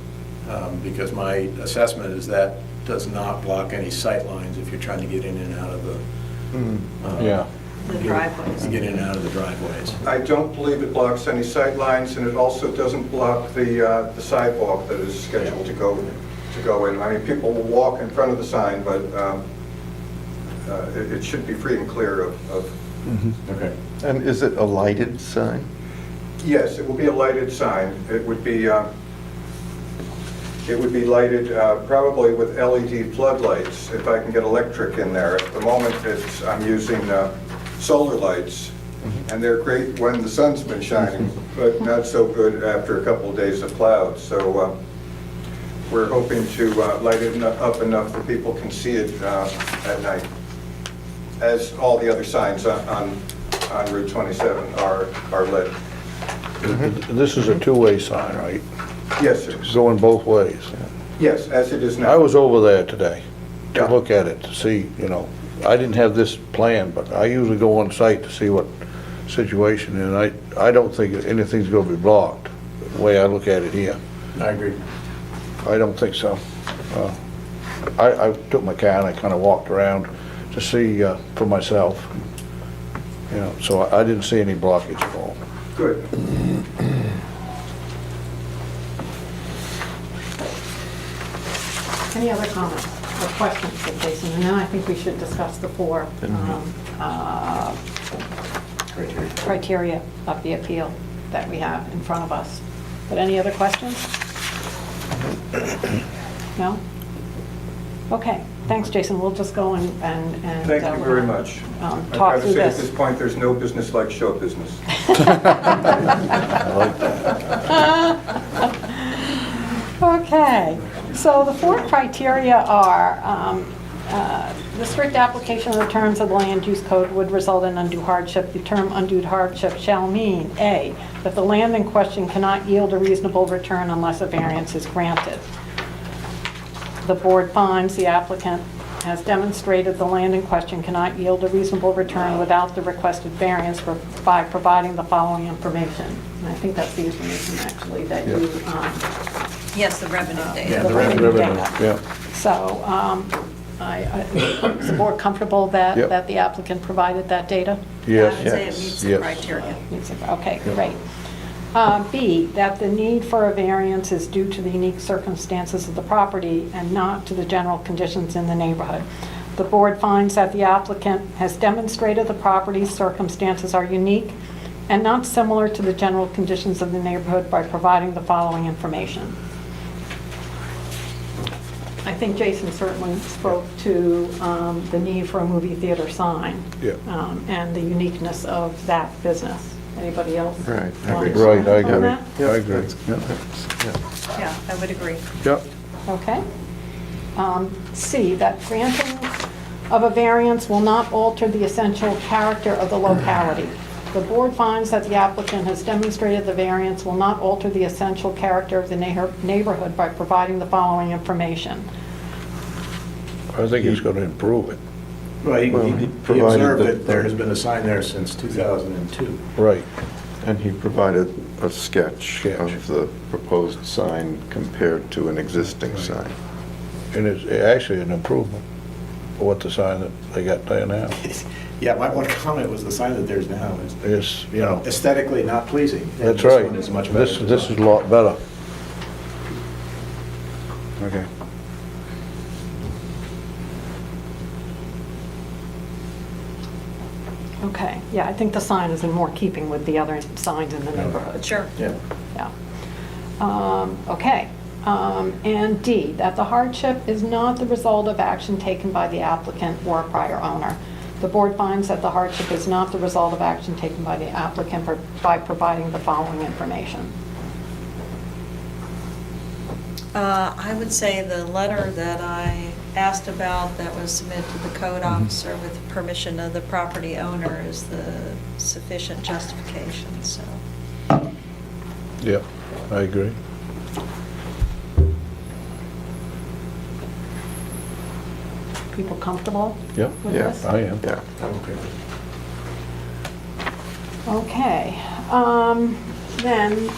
Because my assessment is that does not block any sight lines if you're trying to get in and out of the... Yeah. The driveways. To get in and out of the driveways. I don't believe it blocks any sight lines, and it also doesn't block the sidewalk that is scheduled to go in. I mean, people will walk in front of the sign, but it should be free and clear of... Okay. And is it a lighted sign? Yes, it will be a lighted sign. It would be lighted probably with LED floodlights, if I can get electric in there. At the moment, I'm using solar lights, and they're great when the sun's been shining, but not so good after a couple of days of clouds. So we're hoping to light it up enough that people can see it at night, as all the other signs on Route 27 are lit. This is a two-way sign, right? Yes, sir. Going both ways. Yes, as it is now. I was over there today to Yeah. look at it, to see, I didn't have this plan, but I usually go on site to see what situation, and I don't think anything's gonna be blocked, the way I look at it here. I agree. I don't think so. I took my car and I kind of walked around to see for myself, so I didn't see any blockage at all. Good. Any other comments or questions for Jason? And then I think we should discuss the four criteria of the appeal that we have in front of us. But any other questions? No? Okay, thanks, Jason. We'll just go and Thank you very much. Talk I'd through say at this. this point, there's no business like show business. I like that. Okay, so the four criteria are, the strict application of the terms of the land use code would result in undue hardship. The term undue hardship shall mean, A, that the land in question cannot yield a reasonable return unless a variance is granted. The board finds the applicant has demonstrated the land in question cannot yield a reasonable return without the requested variance by providing the following information. And I think that's the information actually that you, Yes, the revenue data. the revenue data. Yeah. So, is the board comfortable that, Yep. that the applicant provided that data? Yes. I would say it meets the Yes. criteria. Okay, great. B, that the need for a variance is due to the unique circumstances of the property and not to the general conditions in the neighborhood. The board finds that the applicant has demonstrated the property's circumstances are unique and not similar to the general conditions of the neighborhood by providing the following information. I think Jason certainly spoke to the need for a movie theater sign. Yeah. And the uniqueness of that business. Anybody else? Right, I want to agree. Right, I comment on agree. that? I agree. Yeah, I would agree. Yep. Okay. C, that granting of a variance will not alter the essential character of the locality. The board finds that the applicant has demonstrated the variance will not alter the essential character of the neighborhood by providing the following information. I think it's gonna improve it. Well, he provided observed that- that there has been a sign there since 2002. Right. And he provided a sketch Sketch. of the proposed sign compared to an existing sign. And it's actually an improvement for what the sign that they got there now Yeah, my one comment was the sign that there's now is, is, aesthetically not pleasing. And That's this right. one is much better. This is a lot better. Okay. Okay, yeah, I think the sign is in more keeping with the other signs in the neighborhood. Sure. Yeah. Yeah. Okay. And D, that the hardship is not the result of action taken by the applicant or prior owner. The board finds that the hardship is not the result of action taken by the applicant by providing the following information. I would say the letter that I asked about that was submitted to the code officer with permission of the property owner is the sufficient justification, so. Yep, I agree. people comfortable Yep. with Yeah. this? I am. Yeah, I'm okay. Okay, then,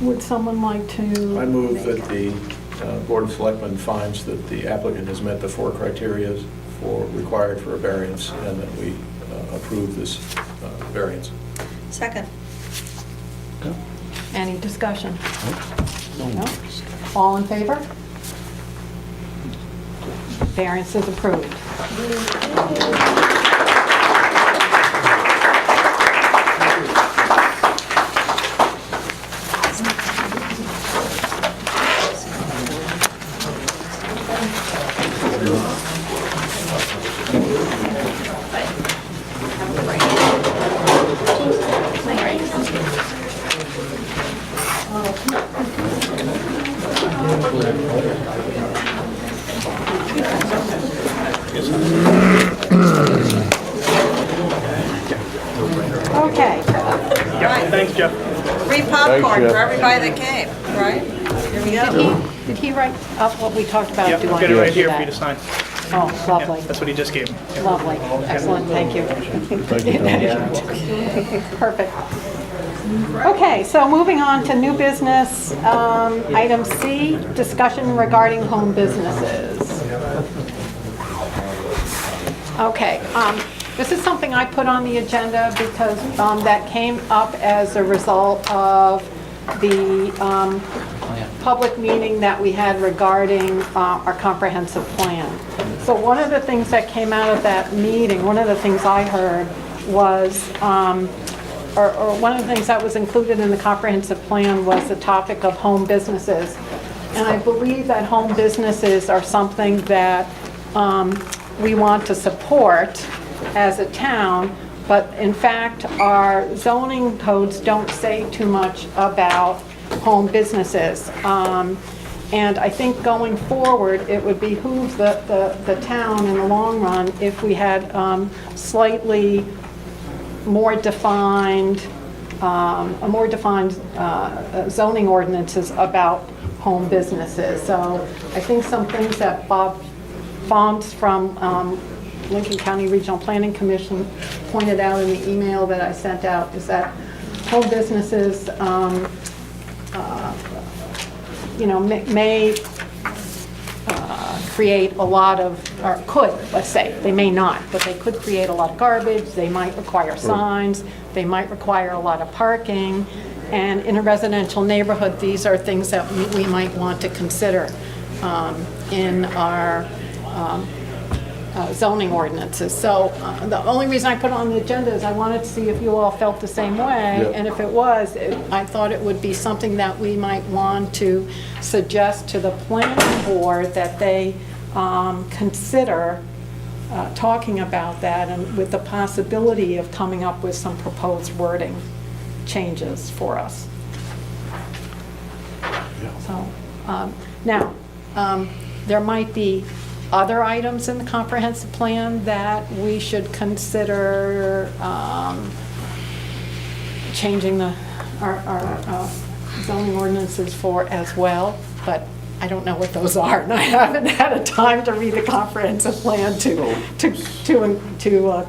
would someone like to? I move that the Board of Selectmen finds that the applicant has met the 4 criteria required for a variance, and that we approve this variance. Second. Any discussion? No? All in favor? Variance is approved. Okay, Yeah, thanks, Jeff. Free popcorn Jeff. for everybody that came, right? Here we go. did he write up what we talked about? Yeah, Do you I'll want get it to right do here for that? you to sign. Oh, Yeah, lovely, that's what he just gave me. lovely, excellent, thank you. Thank you, Tom. Perfect. Okay, so moving on to new business, item C, discussion regarding home businesses. Okay, this is something I put on the agenda because that came up as a result of the public meeting that we had regarding our comprehensive plan. So one of the things that came out of that meeting, one of the things I heard was, or one of the things that was included in the comprehensive plan was the topic of home businesses. And I believe that home businesses are something that we want to support as a town, but in fact, our zoning codes don't say too much about home businesses. And I think going forward, it would behoove the town in the long run if we had slightly more defined zoning ordinances about home businesses. So I think some things that Bob Fombs from Lincoln County Regional Planning Commission pointed out in the email that I sent out is that home businesses, may create a lot of, or could, let's say, they may not, but they could create a lot of garbage, they might require signs, they might require a lot of parking, and in a residential neighborhood, these are things that we might want to consider in our zoning ordinances. So the only reason I put it on the agenda is I wanted to see if you all felt the same way, Yep. and if it was, I thought it would be something that we might want to suggest to the planning board that they consider talking about that, and with the possibility of coming up with some proposed wording changes for us. So, now, there might be other items in the comprehensive plan that we should consider changing our zoning ordinances for as well, but I don't know what those are, and I haven't had a time to read the comprehensive plan to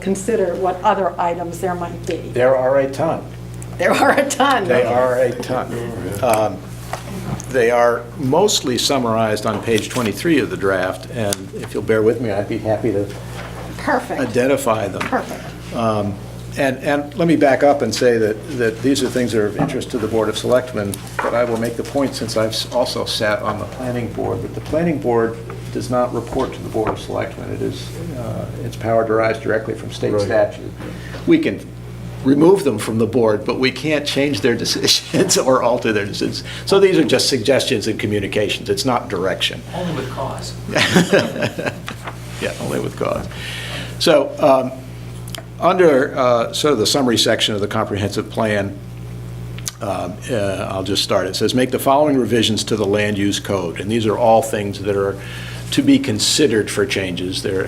consider what other items there might be. There are a ton. There are a ton. They are a ton. They are mostly summarized on page 23 of the draft, and if you'll bear with me, I'd be happy to Perfect. identify them. Perfect. And let me back up and say that these are things that are of interest to the Board of Selectmen, but I will make the point, since I've also sat on the planning board, that the planning board does not report to the Board of Selectmen. It is, its power derives directly from state statute. We can remove them from the board, but we can't change their decisions or alter their decisions. So these are just suggestions and communications. It's not direction. Only with cause. Yeah, only with cause. So under sort of the summary section of the comprehensive plan, I'll just start. It says, make the following revisions to the land use code. And these are all things that are to be considered for changes. They're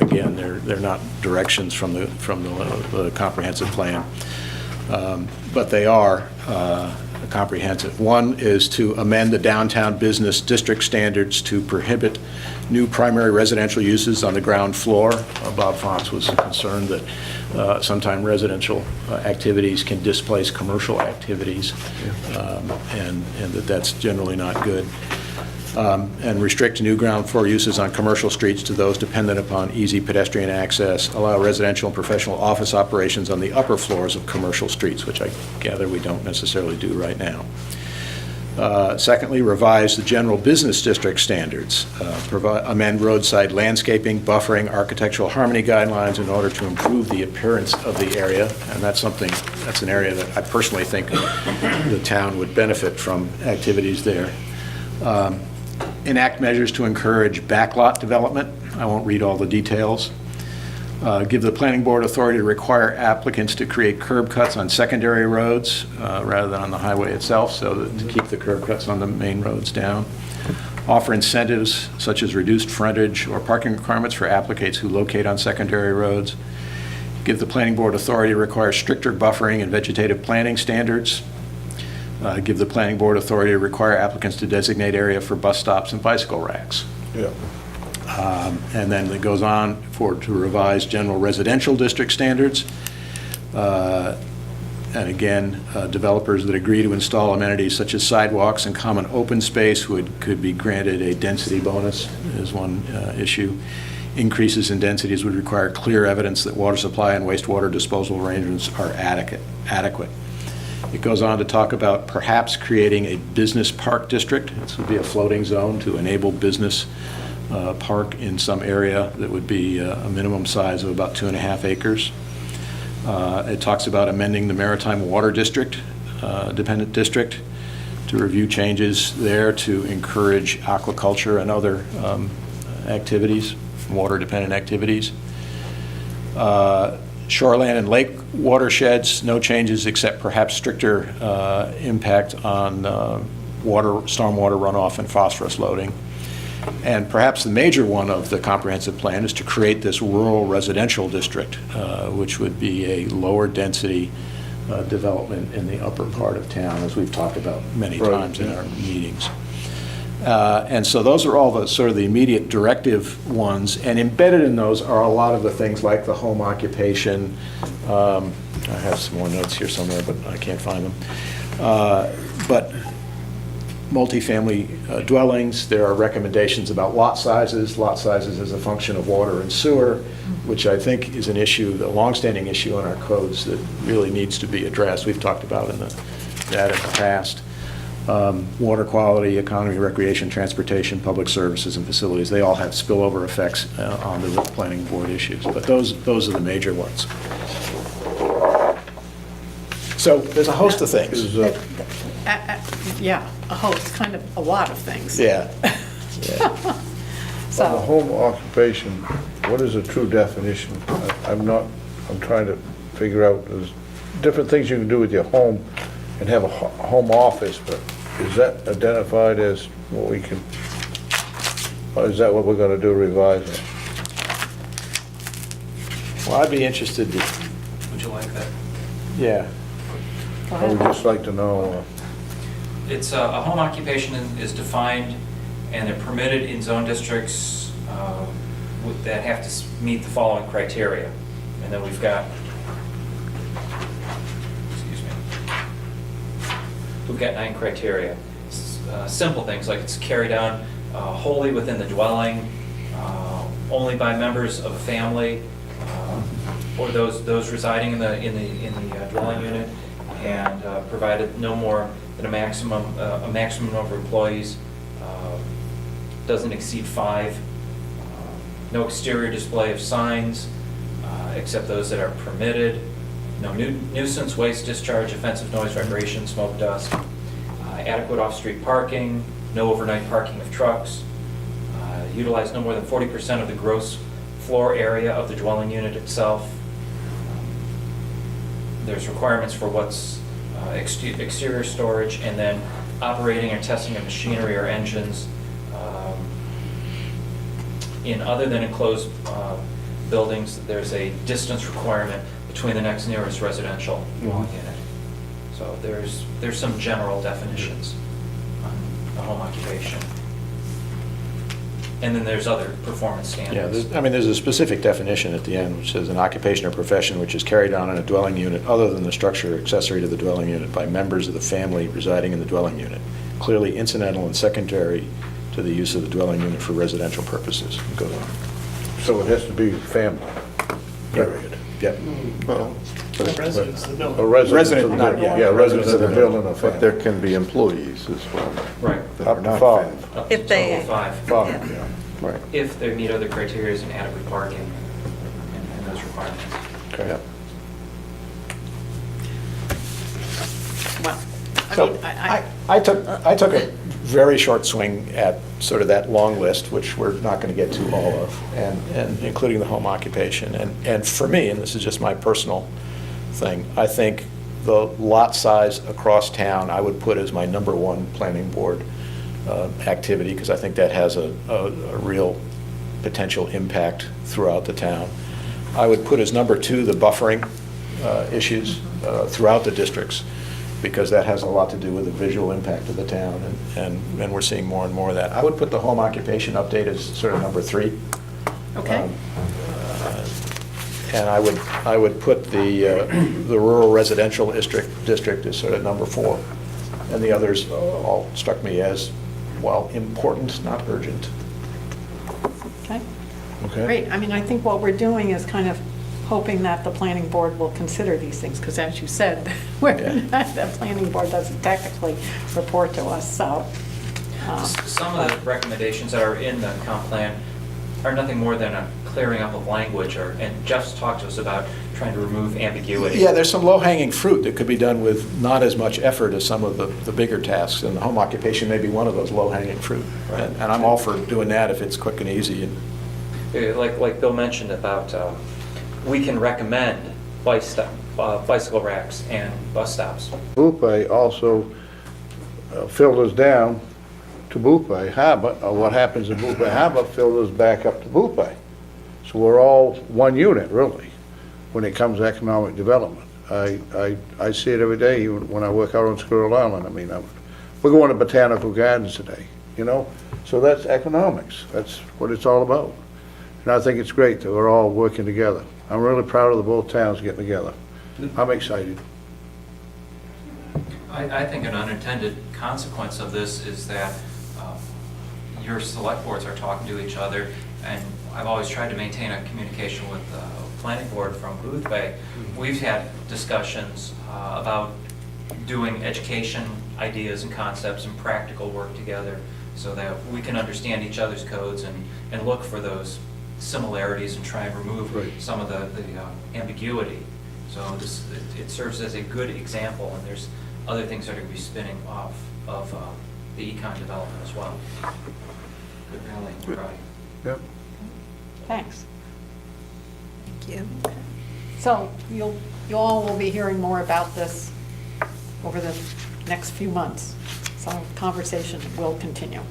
not directions from the comprehensive plan. but they are comprehensive. One is to amend the downtown business district standards to prohibit new primary residential uses on the ground floor. Bob Fonz was concerned that sometime residential activities can displace commercial activities, and that's generally not good. And restrict new ground floor uses on commercial streets to those dependent upon easy pedestrian access, allow residential and professional office operations on the upper floors of commercial streets, which I gather we don't necessarily do right now. Secondly, revise the general business district standards, amend roadside landscaping, buffering, architectural harmony guidelines in order to improve the appearance of the area, and that's an area that I personally think the town would benefit from activities there. Enact measures to encourage backlot development. I won't read all the details. Give the planning board authority to require applicants to create curb cuts on secondary roads rather than on the highway itself, so that to keep the curb cuts on the main roads down. Offer incentives such as reduced frontage or parking requirements for applicants who locate on secondary roads. Give the planning board authority to require stricter buffering and vegetative planting standards. Give the planning board authority to require applicants to designate area for bus stops and bicycle racks. Yeah. And then it goes on to revise general residential district standards. And again, developers that agree to install amenities such as sidewalks and common open space could be granted a density bonus is one issue. Increases in densities would require clear evidence that water supply and wastewater disposal arrangements are adequate. It goes on to talk about perhaps creating a business park district. This would be a floating zone to enable business park in some area that would be a minimum size of about 2.5 acres. It talks about amending the Maritime Water District, dependent district, to review changes there to encourage aquaculture and other activities, water-dependent activities. Shoreland and lake watersheds, no changes except perhaps stricter impact on stormwater runoff and phosphorus loading. And perhaps the major one of the comprehensive plan is to create this rural residential district, which would be a lower density development in the upper part of town, as we've talked about many times in our meetings. And so those are all the sort of the immediate directive ones, and embedded in those are a lot of the things like the home occupation. I have some more notes here somewhere, but I can't find them. But multifamily dwellings, there are recommendations about lot sizes as a function of water and sewer, which I think is an issue, a longstanding issue in our codes that really needs to be addressed. We've talked about that in the past. Water quality, economy, recreation, transportation, public services, and facilities, they all have spillover effects on the planning board issues, but those are the major ones. So there's a host of things. Yeah, a host, kind of a lot of things. Yeah. On the So, home occupation, what is a true definition? I'm trying to figure out, there's different things you can do with your home and have a home office, but is that identified as what we can, or is that what we're gonna do, revise it? Well, I'd be interested to, Would you like that? yeah. go I would ahead. just like to know, It's a home occupation is defined, and they're permitted in zone districts that have to meet the following criteria. And then we've got, we've got 9 criteria. Simple things like it's carried on wholly within the dwelling, only by members of a family, or those residing in the dwelling unit, and provided no more than a maximum number of employees, doesn't exceed 5. No exterior display of signs, except those that are permitted. No nuisance, waste discharge, offensive noise, vibration, smoke, dust. Adequate off-street parking, no overnight parking of trucks. Utilize no more than 40% of the gross floor area of the dwelling unit itself. There's requirements for what's exterior storage, and then operating or testing of machinery or engines in other than enclosed buildings, there's a distance requirement between the next nearest residential dwelling unit. So there's some general definitions on the home occupation. And then there's other performance Yeah, standards. there's a specific definition at the end, which says an occupation or profession which is carried on in a dwelling unit other than the structure accessory to the dwelling unit by members of the family residing in the dwelling unit, clearly incidental and secondary to the use of the dwelling unit for residential purposes. It goes on. So it has to be family, period. Yeah. Well, Residents of the building. A resident of the not- building. yeah, Yeah, residents of the building, a But there family. can be employees as well. Right. that Up are to not 5. family. Up to If they- total 5. Five, Yeah. yeah. Right. If they meet other criteria and adequate parking and those requirements. Okay. Well, I So mean, I took a very short swing at sort of that long list, which we're not going to get to all of, and including the home occupation. And for me, and this is just my personal thing, I think the lot size across town, I would put as my number one planning board activity, because I think that has a real potential impact throughout the town. I would put as number 2 the buffering issues throughout the districts, because that has a lot to do with the visual impact of the town, and we're seeing more and more of that. I would put the home occupation update as sort of number 3. okay. And I would put the rural residential district as sort of number 4. And the others all struck me as, well, important, not urgent. Okay, Okay. great. I mean, I think what we're doing is kind of hoping that the planning board will consider these things, because as you said, the planning board doesn't technically report to us, so. Some of the recommendations that are in the comp plan are nothing more than a clearing up of language, and Jeff's talked to us about trying to remove ambiguity. Yeah, there's some low-hanging fruit that could be done with not as much effort as some of the bigger tasks, and the home occupation may be one of those low-hanging fruit. And I'm all for doing that if it's quick and easy. And Like Bill mentioned about, we can recommend bicycle racks and bus stops. Boothbay also filters down to Boothbay Harbor, or what happens in Boothbay Harbor filters back up to Boothbay. So we're all one unit, really, when it comes to economic development. I see it every day even when I work out on Squirrel Island. I mean, we're going to Botanical Gardens today, you know? So that's economics. That's what it's all about. And I think it's great that we're all working together. I'm really proud of the both towns getting together. I'm excited. I think an unintended consequence of this is that your select boards are talking to each other, and I've always tried to maintain a communication with the planning board from Boothbay. We've had discussions about doing education ideas and concepts and practical work together so that we can understand each other's codes and look for those similarities and try and remove some of the ambiguity. So it serves as a good example, and there's other things that are going to be spinning off of the econ development as well. Good rallying cry. Yep. Thanks. Thank you. So you all will be hearing more about this over the next few months. So conversation will continue.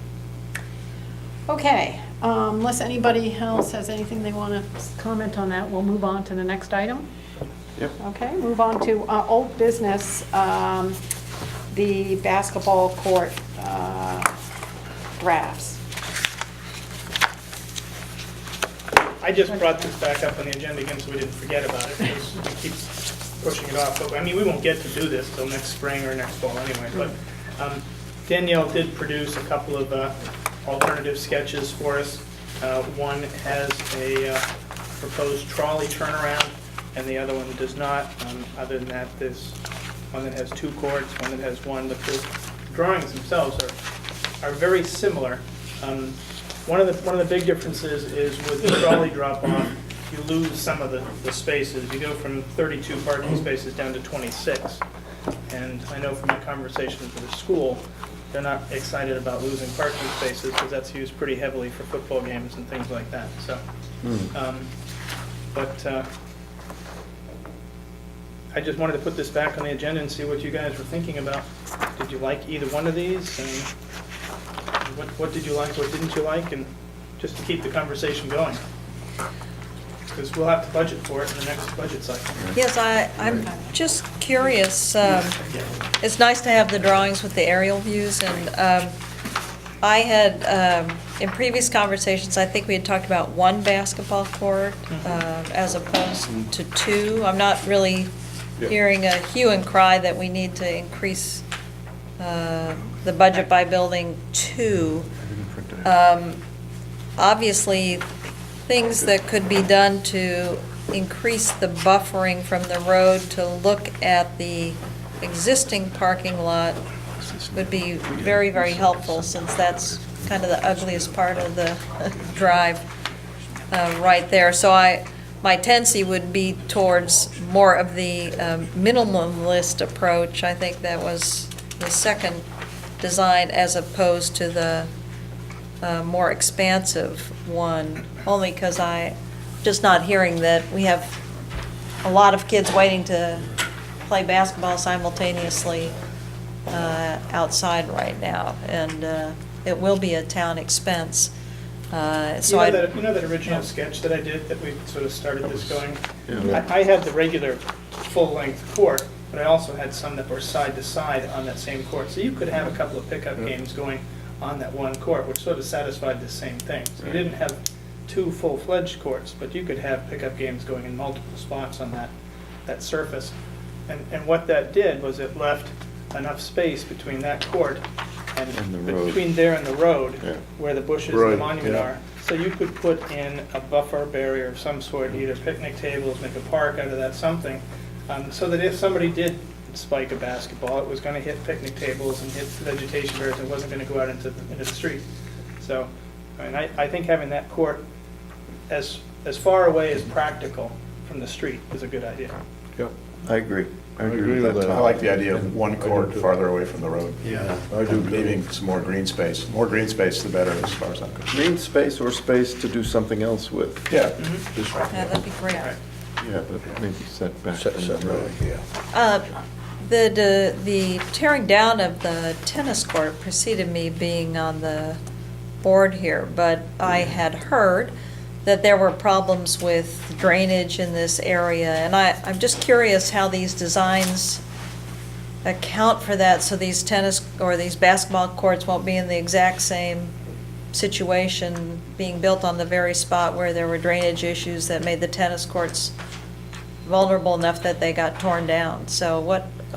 Okay, unless anybody else has anything they want to comment on that, we'll move on to the next item. Yep. Okay, move on to old business, the basketball court drafts. I just brought this back up on the agenda again so we didn't forget about it, because we keep pushing it off. But, I mean, we won't get to do this till next spring or next fall anyway, but Danielle did produce a couple of alternative sketches for us. One has a proposed trolley turnaround, and the other one does not. Other than that, there's one that has 2 courts, one that has 1, but the drawings themselves are very similar. One of the big differences is with the trolley drop-off, you lose some of the spaces. You go from 32 parking spaces down to 26. And I know from my conversations with the school, they're not excited about losing parking spaces because that's used pretty heavily for football games and things like that. So, I just wanted to put this back on the agenda and see what you guys were thinking about. Did you like either one of these? And what did you like, what didn't you like? And just to keep the conversation going. because we'll have to budget for it in the next budget cycle. Yes, I'm just curious. It's nice to have the drawings with the aerial views, and I had, in previous conversations, I think we had talked about one basketball court as opposed to two. I'm not really hearing a hue and cry that we need to increase the budget by building two. Obviously, things that could be done to increase the buffering from the road to look at the existing parking lot would be very, very helpful, since that's kind of the ugliest part of the drive right there. So my tendency would be towards more of the minimalist approach. I think that was the second design, as opposed to the more expansive one, only because I'm just not hearing that we have a lot of kids waiting to play basketball simultaneously outside right now, and it will be a town expense. So You know that original sketch that I did, that we sort of started this going? I had the regular full-length court, but I also had some that were side to side on that same court. So you could have a couple of pickup games going on that one court, which sort of satisfied the same thing. So you didn't have two full-fledged courts, but you could have pickup games going in multiple spots on that surface. And what that did was it left enough space between that court and between there and the road, where the bushes and the monument are. So you could put in a buffer barrier of some sort, either picnic tables, make a park out of that, something, so that if somebody did spike a basketball, it was going to hit picnic tables and hit vegetation barriers, and it wasn't going to go out into the street. So, I think having that court as far away as practical from the street is a good idea. Yep. I agree. I agree with that. I like the idea of one court farther away from the road. Yeah. I do. Leaving some more green space. More green space, the better, as far as I'm concerned. Green space or space to do something else with. Yeah. yeah, that'd be great. Yeah, but maybe set back Set from the road. yeah. The tearing down of the tennis court preceded me being on the board here, but I had heard that there were problems with drainage in this area, and I'm just curious how these designs account for that, so these tennis or these basketball courts won't be in the exact same situation, being built on the very spot where there were drainage issues that made the tennis courts vulnerable enough that they got torn down. So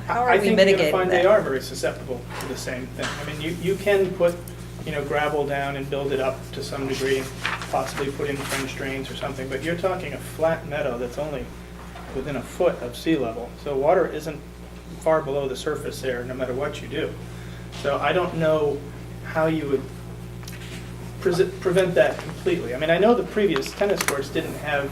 how are we mitigating I think you're going to find that? they are very susceptible to the same thing. I mean, you can put, gravel down and build it up to some degree, possibly put in French drains or something, but you're talking a flat meadow that's only within a foot of sea level. So water isn't far below the surface there, no matter what you do. So I don't know how you would prevent that completely. I mean, I know the previous tennis courts didn't have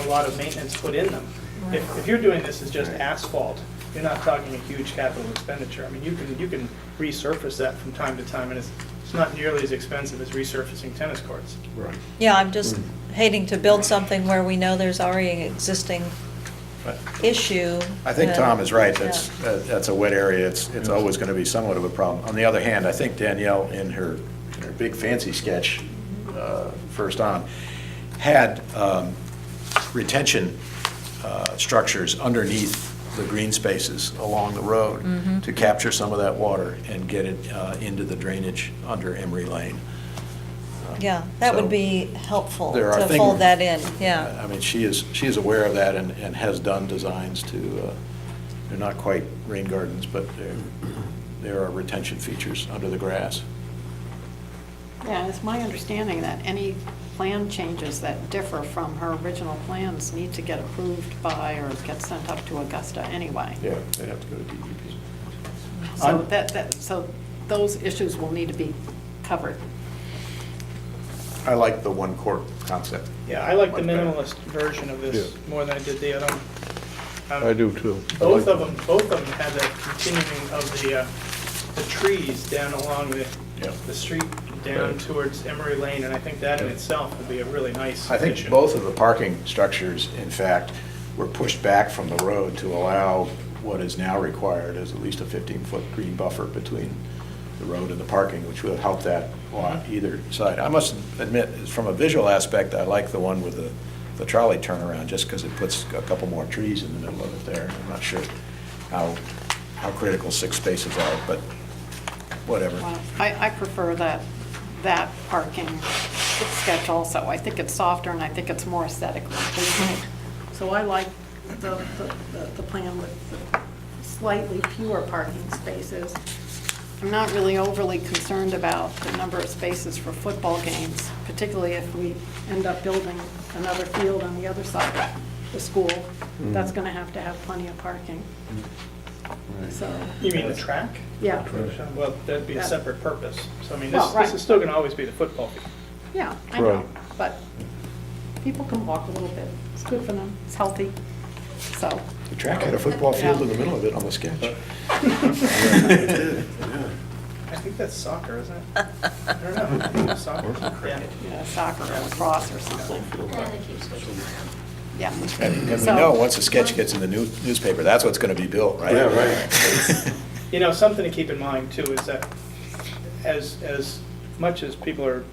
a lot of maintenance put in them. If you're doing this as just asphalt, you're not talking a huge capital expenditure. I mean, you can resurface that from time to time, and it's not nearly as expensive as resurfacing tennis courts. Right. Yeah, I'm just hating to build something where we know there's already an existing issue. I think Tom is right, Yeah. that's a wet area, it's always going to be somewhat of a problem. On the other hand, I think Danielle, in her big fancy sketch, first on, had retention structures underneath the green spaces along the road to capture some of that water and get it into the drainage under Emery Lane. Yeah, that So would be helpful there are to things- fold that in, yeah. I mean, she is aware of that and has done designs to, they're not quite rain gardens, but there are retention features under the grass. Yeah, it's my understanding that any plan changes that differ from her original plans need to get approved by or get sent up to Augusta anyway. Yeah, they'd have to go to DEP. So so those issues will need to be covered. I like the one court concept. Yeah, I like the Much better. minimalist version of this more than I did the other one. I do too. Both of them had that continuing of the trees down along the street down towards Emery Lane, and I think that in itself would be a really nice I think addition. both of the parking structures, in fact, were pushed back from the road to allow what is now required as at least a 15-foot green buffer between the road and the parking, which will help that on either side. I must admit, from a visual aspect, I like the one with the the trolley turnaround, just because it puts a couple more trees in the middle of it there. I'm not sure how critical 6 spaces are, but whatever. Well, I prefer that parking sketch also. I think it's softer and I think it's more aesthetically pleasing. So I like the plan with the slightly fewer parking spaces. I'm not really overly concerned about the number of spaces for football games, particularly if we end up building another field on the other side of the school. That's going to have plenty of parking. So, You mean the track? yeah, Well, that'd be a Yeah. separate purpose. So I mean, Well, right. this is still gonna always be the football field. yeah, I know. Right. But people can walk a little bit. It's good for them. It's healthy. So, The track had a football field in the middle of it on the sketch. I think that's soccer, isn't it? I don't know. I think it's soccer. Yeah. soccer or lacrosse or something. Yeah. And we So- know, once the sketch gets in the newspaper, that's what's going to be built, right? Yeah, right. You know, something to keep in mind too is that as much as people are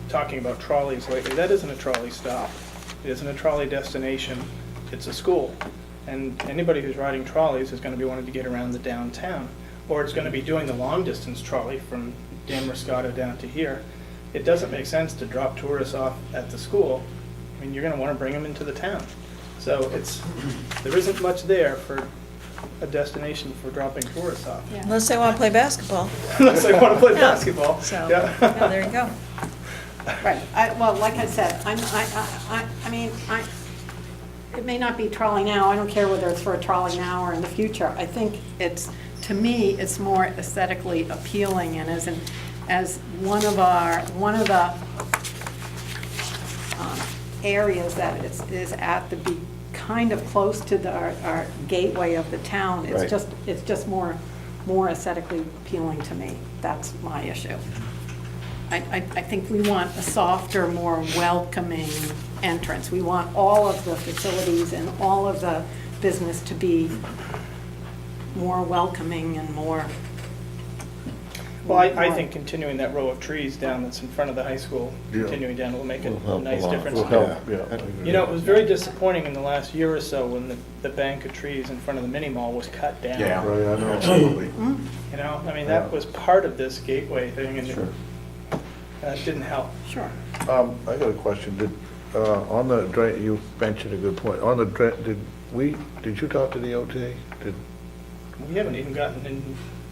talking about trolleys lately, that isn't a trolley stop. It isn't a trolley destination. It's a school. And anybody who's riding trolleys is going to be wanting to get around the downtown. Or it's going to be doing the long distance trolley from Dan Moscato down to here. It doesn't make sense to drop tourists off at the school. I mean, you're going to want to bring them into the town. So there isn't much there for a destination for dropping tourists off. Yeah. Unless they want to play basketball. Unless they want to play Yeah. basketball. So, Yeah. yeah, there you go. Right, well, like I said, it may not be trolley now, I don't care whether it's for a trolley now or in the future. I think to me, it's more aesthetically appealing and as one of the areas that is at the kind of close to our gateway of the town. Right. It's just more aesthetically appealing to me. That's my issue. I think we want a softer, more welcoming entrance. We want all of the facilities and all of the business to be more welcoming and more. Well, I think continuing that row of trees down that's in front of the high school, Yeah. continuing down will make Will a help nice a lot. difference. Will help, yeah. You know, it was very disappointing in the last year or so when the bank of trees in front of the mini mall was cut down. Yeah. Right, I know, absolutely. You know, I mean, that was part of this gateway thing and it didn't help. Sure. I got a question. On the drain, you mentioned a good point. On the drain, did you talk to the OTA? We haven't even gotten in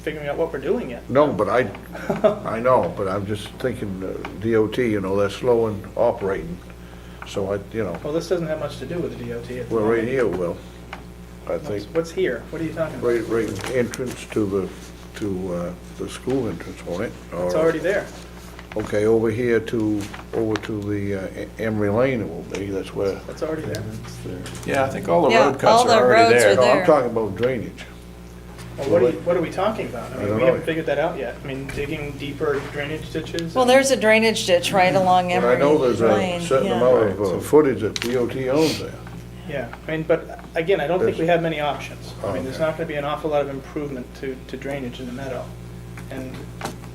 figuring out what we're doing yet. No, but I know, but I'm just thinking, DOT, they're slow in operating. So Well, this doesn't have much to do with the DOT at the well, right moment. here will, I think. What's here? What are you talking about? Right entrance to the school entrance, won't it? It's already there. Okay, over to the Emery Lane it will be, that's where. That's already there. Yeah, I think all the Yeah, road cuts all the are already roads there. are No, there. I'm talking about drainage. Well, what are we talking about? I I mean, don't we know. haven't figured that out yet. I mean, digging deeper drainage ditches? Well, there's a drainage ditch right along But Emery I know there's Lane. a certain yeah. amount of footage that DOT owns there. Yeah, I mean, but again, I don't think we have many options. I mean, there's Okay. not going to be an awful lot of improvement to drainage in the meadow. And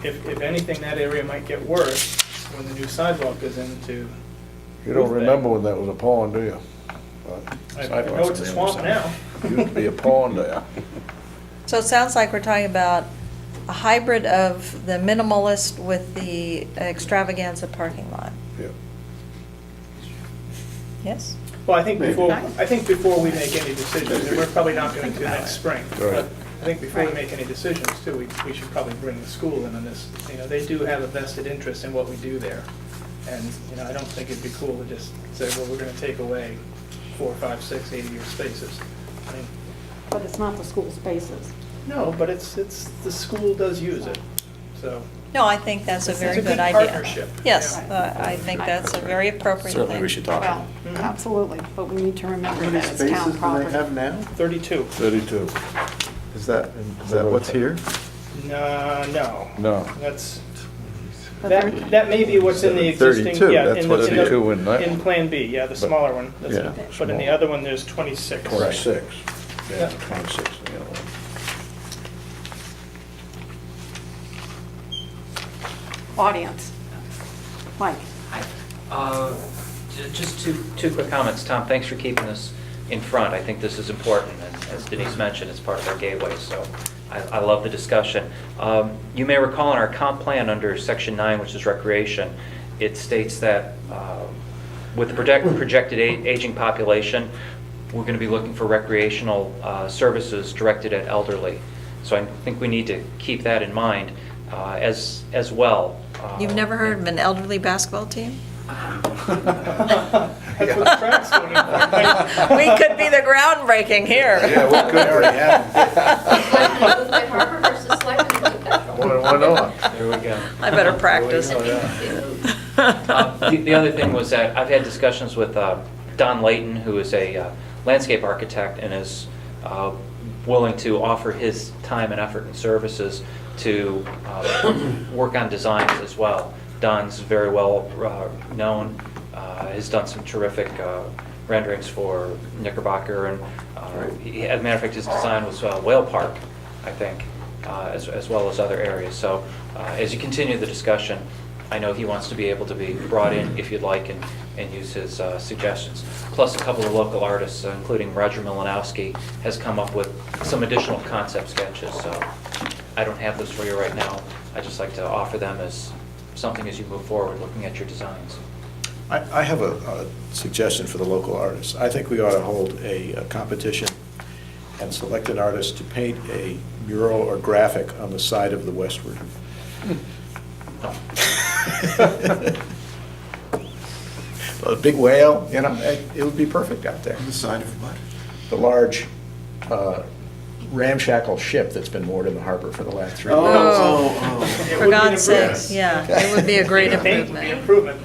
if anything, that area might get worse when the new sidewalk goes into. You don't Boothbay. remember when that was a pond, do you? I Sidewalks know it's a on the swamp other now. side. Used to be a pond there. So it sounds like we're talking about a hybrid of the minimalist with the extravaganza parking lot. Yeah. Yes? Well, I think before we make any decisions, and we're probably not going to next spring, Right. but I think before we make any decisions too, we should probably bring the school in on this. You know, they do have a vested interest in what we do there. And, I don't think it'd be cool to just say, well, we're going to take away 4, 5, 6, 80-year spaces. I mean, But it's not the school spaces. no, but it's, the school does use it, so. No, I think that's a It's very a good good idea. partnership. Yes, Yeah. I think that's a very appropriate thing. Certainly, we should talk. Well, absolutely, but we need to remember How many that it's spaces town do they property. have now? 32. 32. Is that what's here? No. No. That's, But they're- that may be what's in the existing, 32, yeah, that's in what's the, here. 32 in that in one. Plan B, yeah, the smaller one. That's- Yeah. But in the Small. other one, there's 26. 26. Yeah, Yeah. 26 in the other one. Audience. Mike, Just two quick comments. Tom, thanks for keeping this in front. I think this is important, and as Denise mentioned, it's part of our gateway, so I love the discussion. You may recall in our comp plan under Section 9, which is recreation, it states that with the projected aging population, we're going to be looking for recreational services directed at elderly. So I think we need to keep that in mind as well. You've never heard of an elderly basketball team? That's what the track's going in for. We could be the groundbreaking here. Yeah, we could already have. Boothbay Harbor versus Selectmen. Why not? There we go. I better practice. The other thing was that I've had discussions with Don Layton, who is a landscape architect and is willing to offer his time and effort and services to work on designs as well. Don's very well known, has done some terrific renderings for Knickerbocker, and as a matter of fact, his design was Whale Park, I think, as well as other areas. So as you continue the discussion, I know he wants to be able to be brought in, if you'd like, and use his suggestions. Plus, a couple of local artists, including Roger Milanowski, has come up with some additional concept sketches. So I don't have those for you right now. I'd just like to offer them as something as you move forward, looking at your designs. I have a suggestion for the local artists. I think we ought to hold a competition and select an artist to paint a mural or graphic on the side of the westward. A big whale, you know, it would be perfect out there. On the side of what? The large ramshackle ship that's been moored in the harbor for the last 3 years. For God's sakes, yeah, it would be a great improvement. Improvement.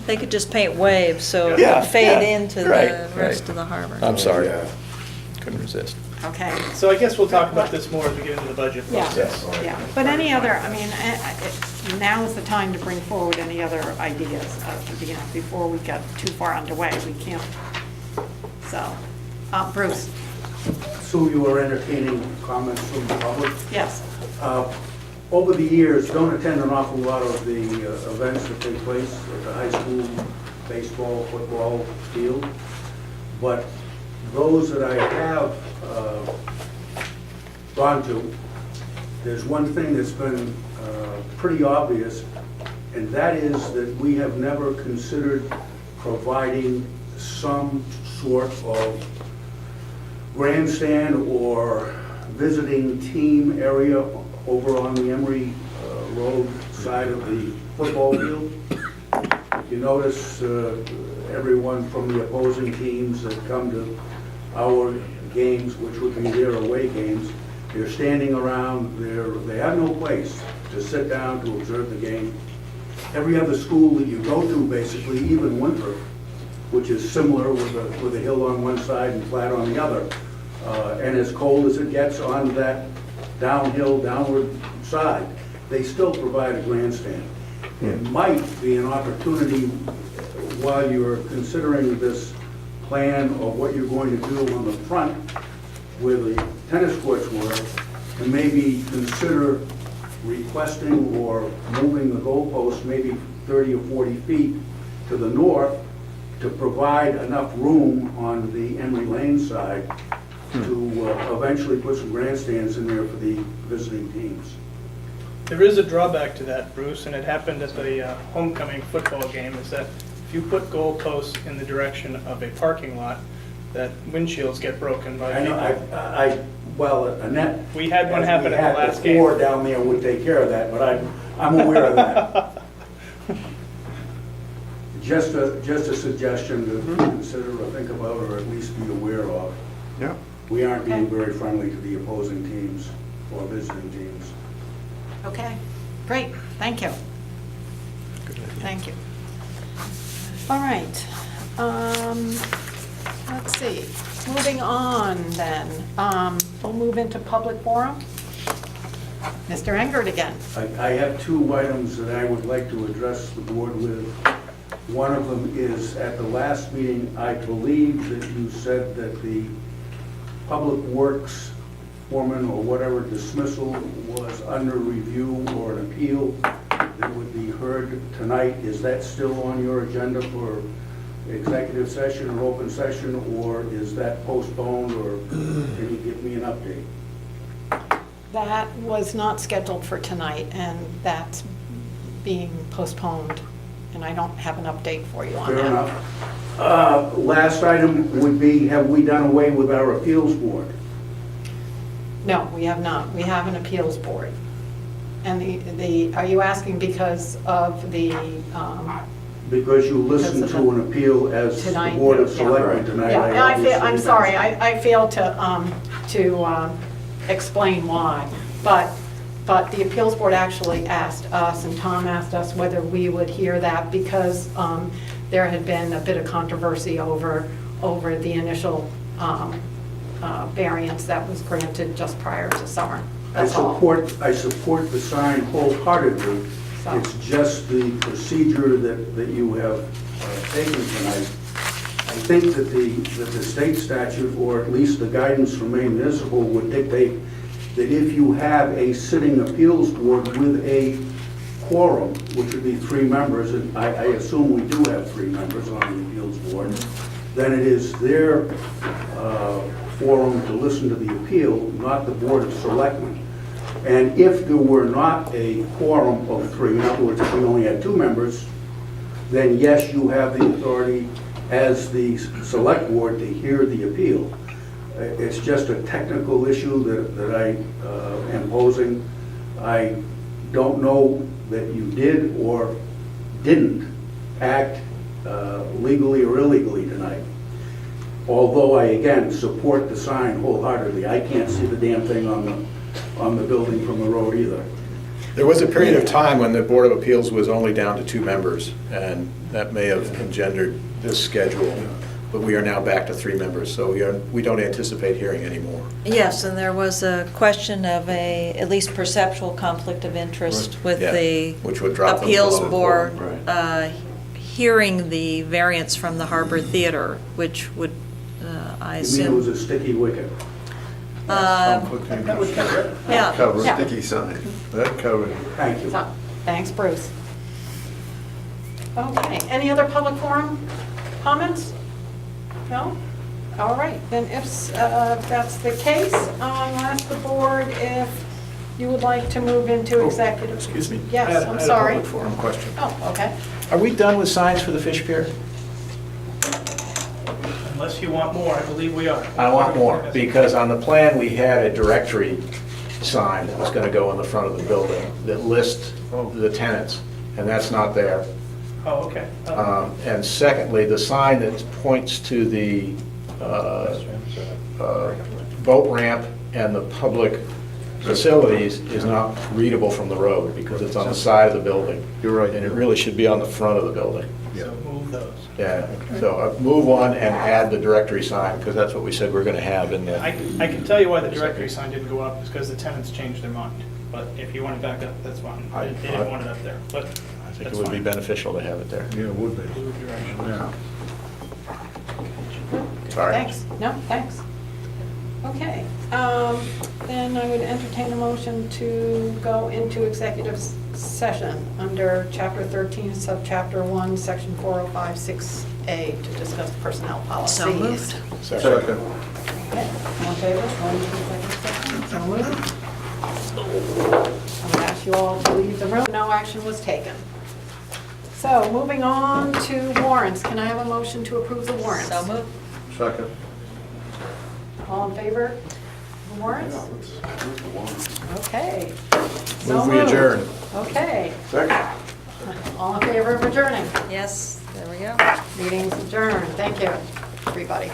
They could just paint waves so it Yeah, would fade yeah, into right, the rest right. of the harbor. I'm sorry, Yeah. couldn't resist. Okay. So I guess we'll talk about this more as we get into the budget Yeah, process. yeah. But any other, I mean, now is the time to bring forward any other ideas, before we get too far underway. We can't, so, Bruce, So you are entertaining comments from the public. yes. Over the years, don't attend an awful lot of the events that take place at the high school baseball, football field, but those that I have gone to, there's one thing that's been pretty obvious, and that is that we have never considered providing some sort of grandstand or visiting team area over on the Emery Road side of the football field. If you notice, everyone from the opposing teams that come to our games, which would be their away games, they're standing around, they have no place to sit down to observe the game. Every other school that you go to, basically, even Winthrop, which is similar with a hill on one side and flat on the other, and as cold as it gets on that downward side, they still provide a grandstand. It might be an opportunity, while you're considering this plan of what you're going to do on the front where the tennis courts were, to maybe consider requesting or moving the goalpost maybe 30 or 40 feet to the north to provide enough room on the Emery Lane side to eventually put some grandstands in there for the visiting teams. There is a drawback to that, Bruce, and it happened at the homecoming football game, is that if you put goalposts in the direction of a parking lot, that windshields get broken by I people. know, well, Annette. We had one happen in the last game. Before down there would take care of that, but I'm aware of that. Just a suggestion to consider or think about, or at least be aware of. Yeah. We aren't being very friendly to the opposing teams or visiting teams. Okay, great, thank you. Thank you. All right, let's see, moving on then. We'll move into public forum. Mr. Engert again. I have two items that I would like to address the board with. One of them is, at the last meeting, I believe that you said that the Public Works foreman or whatever dismissal was under review or an appeal that would be heard tonight. Is that still on your agenda for executive session or open session, or is that postponed, or can you give me an update? That was not scheduled for tonight, and that's being postponed, and I don't have an update for you on that. Fair enough. Last item would be, have we done away with our appeals board? No, we have not. We have an appeals board. And are you asking because of the, Because you listened to an appeal as the Tonight, Board of yeah. Selectmen tonight. yeah, and I'm obviously- sorry, I failed to explain why. But the appeals board actually asked us, and Tom asked us whether we would hear that because there had been a bit of controversy over the initial variance that was granted just prior to summer. That's all. I support the sign wholeheartedly. So- It's just the procedure that you have taken tonight. I think that the state statute, or at least the guidance from Maine Municipal, would dictate that if you have a sitting appeals board with a quorum, which would be 3 members, and I assume we do have 3 members on the appeals board, then it is their forum to listen to the appeal, not the Board of Selectmen. And if there were not a quorum of 3, in other words, if we only had 2 members, then yes, you have the authority as the select board to hear the appeal. It's just a technical issue that I am posing. I don't know that you did or didn't act legally or illegally tonight. Although I, again, support the sign wholeheartedly. I can't see the damn thing on the building from the road either. There was a period of time when the Board of Appeals was only down to 2 members, and that may have engendered this schedule, but we are now back to 3 members, so we don't anticipate hearing any more. Yes, and there was a question of at least perceptual conflict of interest with Yeah, the which would drop them appeals below. board Right. hearing the variance from the Harbor Theater, which would, I You mean it was assume. a sticky wicket? Yeah, Cover, Yeah. sticky sign. That covered. Thank you. So, thanks, Bruce. Okay, any other public forum comments? No? All right, then if that's the case, I'll ask the board if you would like to move into executive. Excuse me. Yes, I had- I'm I had a sorry. public forum question. Oh, okay. Are we done with signs for the fish pier? Unless you want more, I believe we are. I want more, because on the plan, we had a directory sign that was gonna go in the front of the building that lists the tenants, and that's not there. Oh, okay. And secondly, the sign that points to the boat ramp and the public facilities is not readable from the road, because it's on the side of the building. You're right. And it really should be on the front of the building. So move those. Yeah, so move one and add the directory sign, because that's what we said we're gonna have in the... I can tell you why the directory sign didn't go up, is because the tenants changed their mind. But if you want it back up, that's fine. They didn't want it up there, but I think it would be beneficial to have it there. Yeah, it would be. move direction. Yeah. Sorry. Thanks. No, thanks. Okay, then I would entertain a motion to go into executive session under Chapter 13, Subchapter 1, Section 4056A to discuss personnel policies. So moved. Second. Okay, all in favor, going into executive session, so moved. I'm gonna ask you all to leave the room. No action was taken. So, moving on to warrants. Can I have a motion to approve the warrants? So moved. Second. All in favor of the warrants? Okay. So Move we moved. adjourn. Okay. Second. All in favor of adjourning? Yes, there we go. Meeting's adjourned. Thank you, everybody.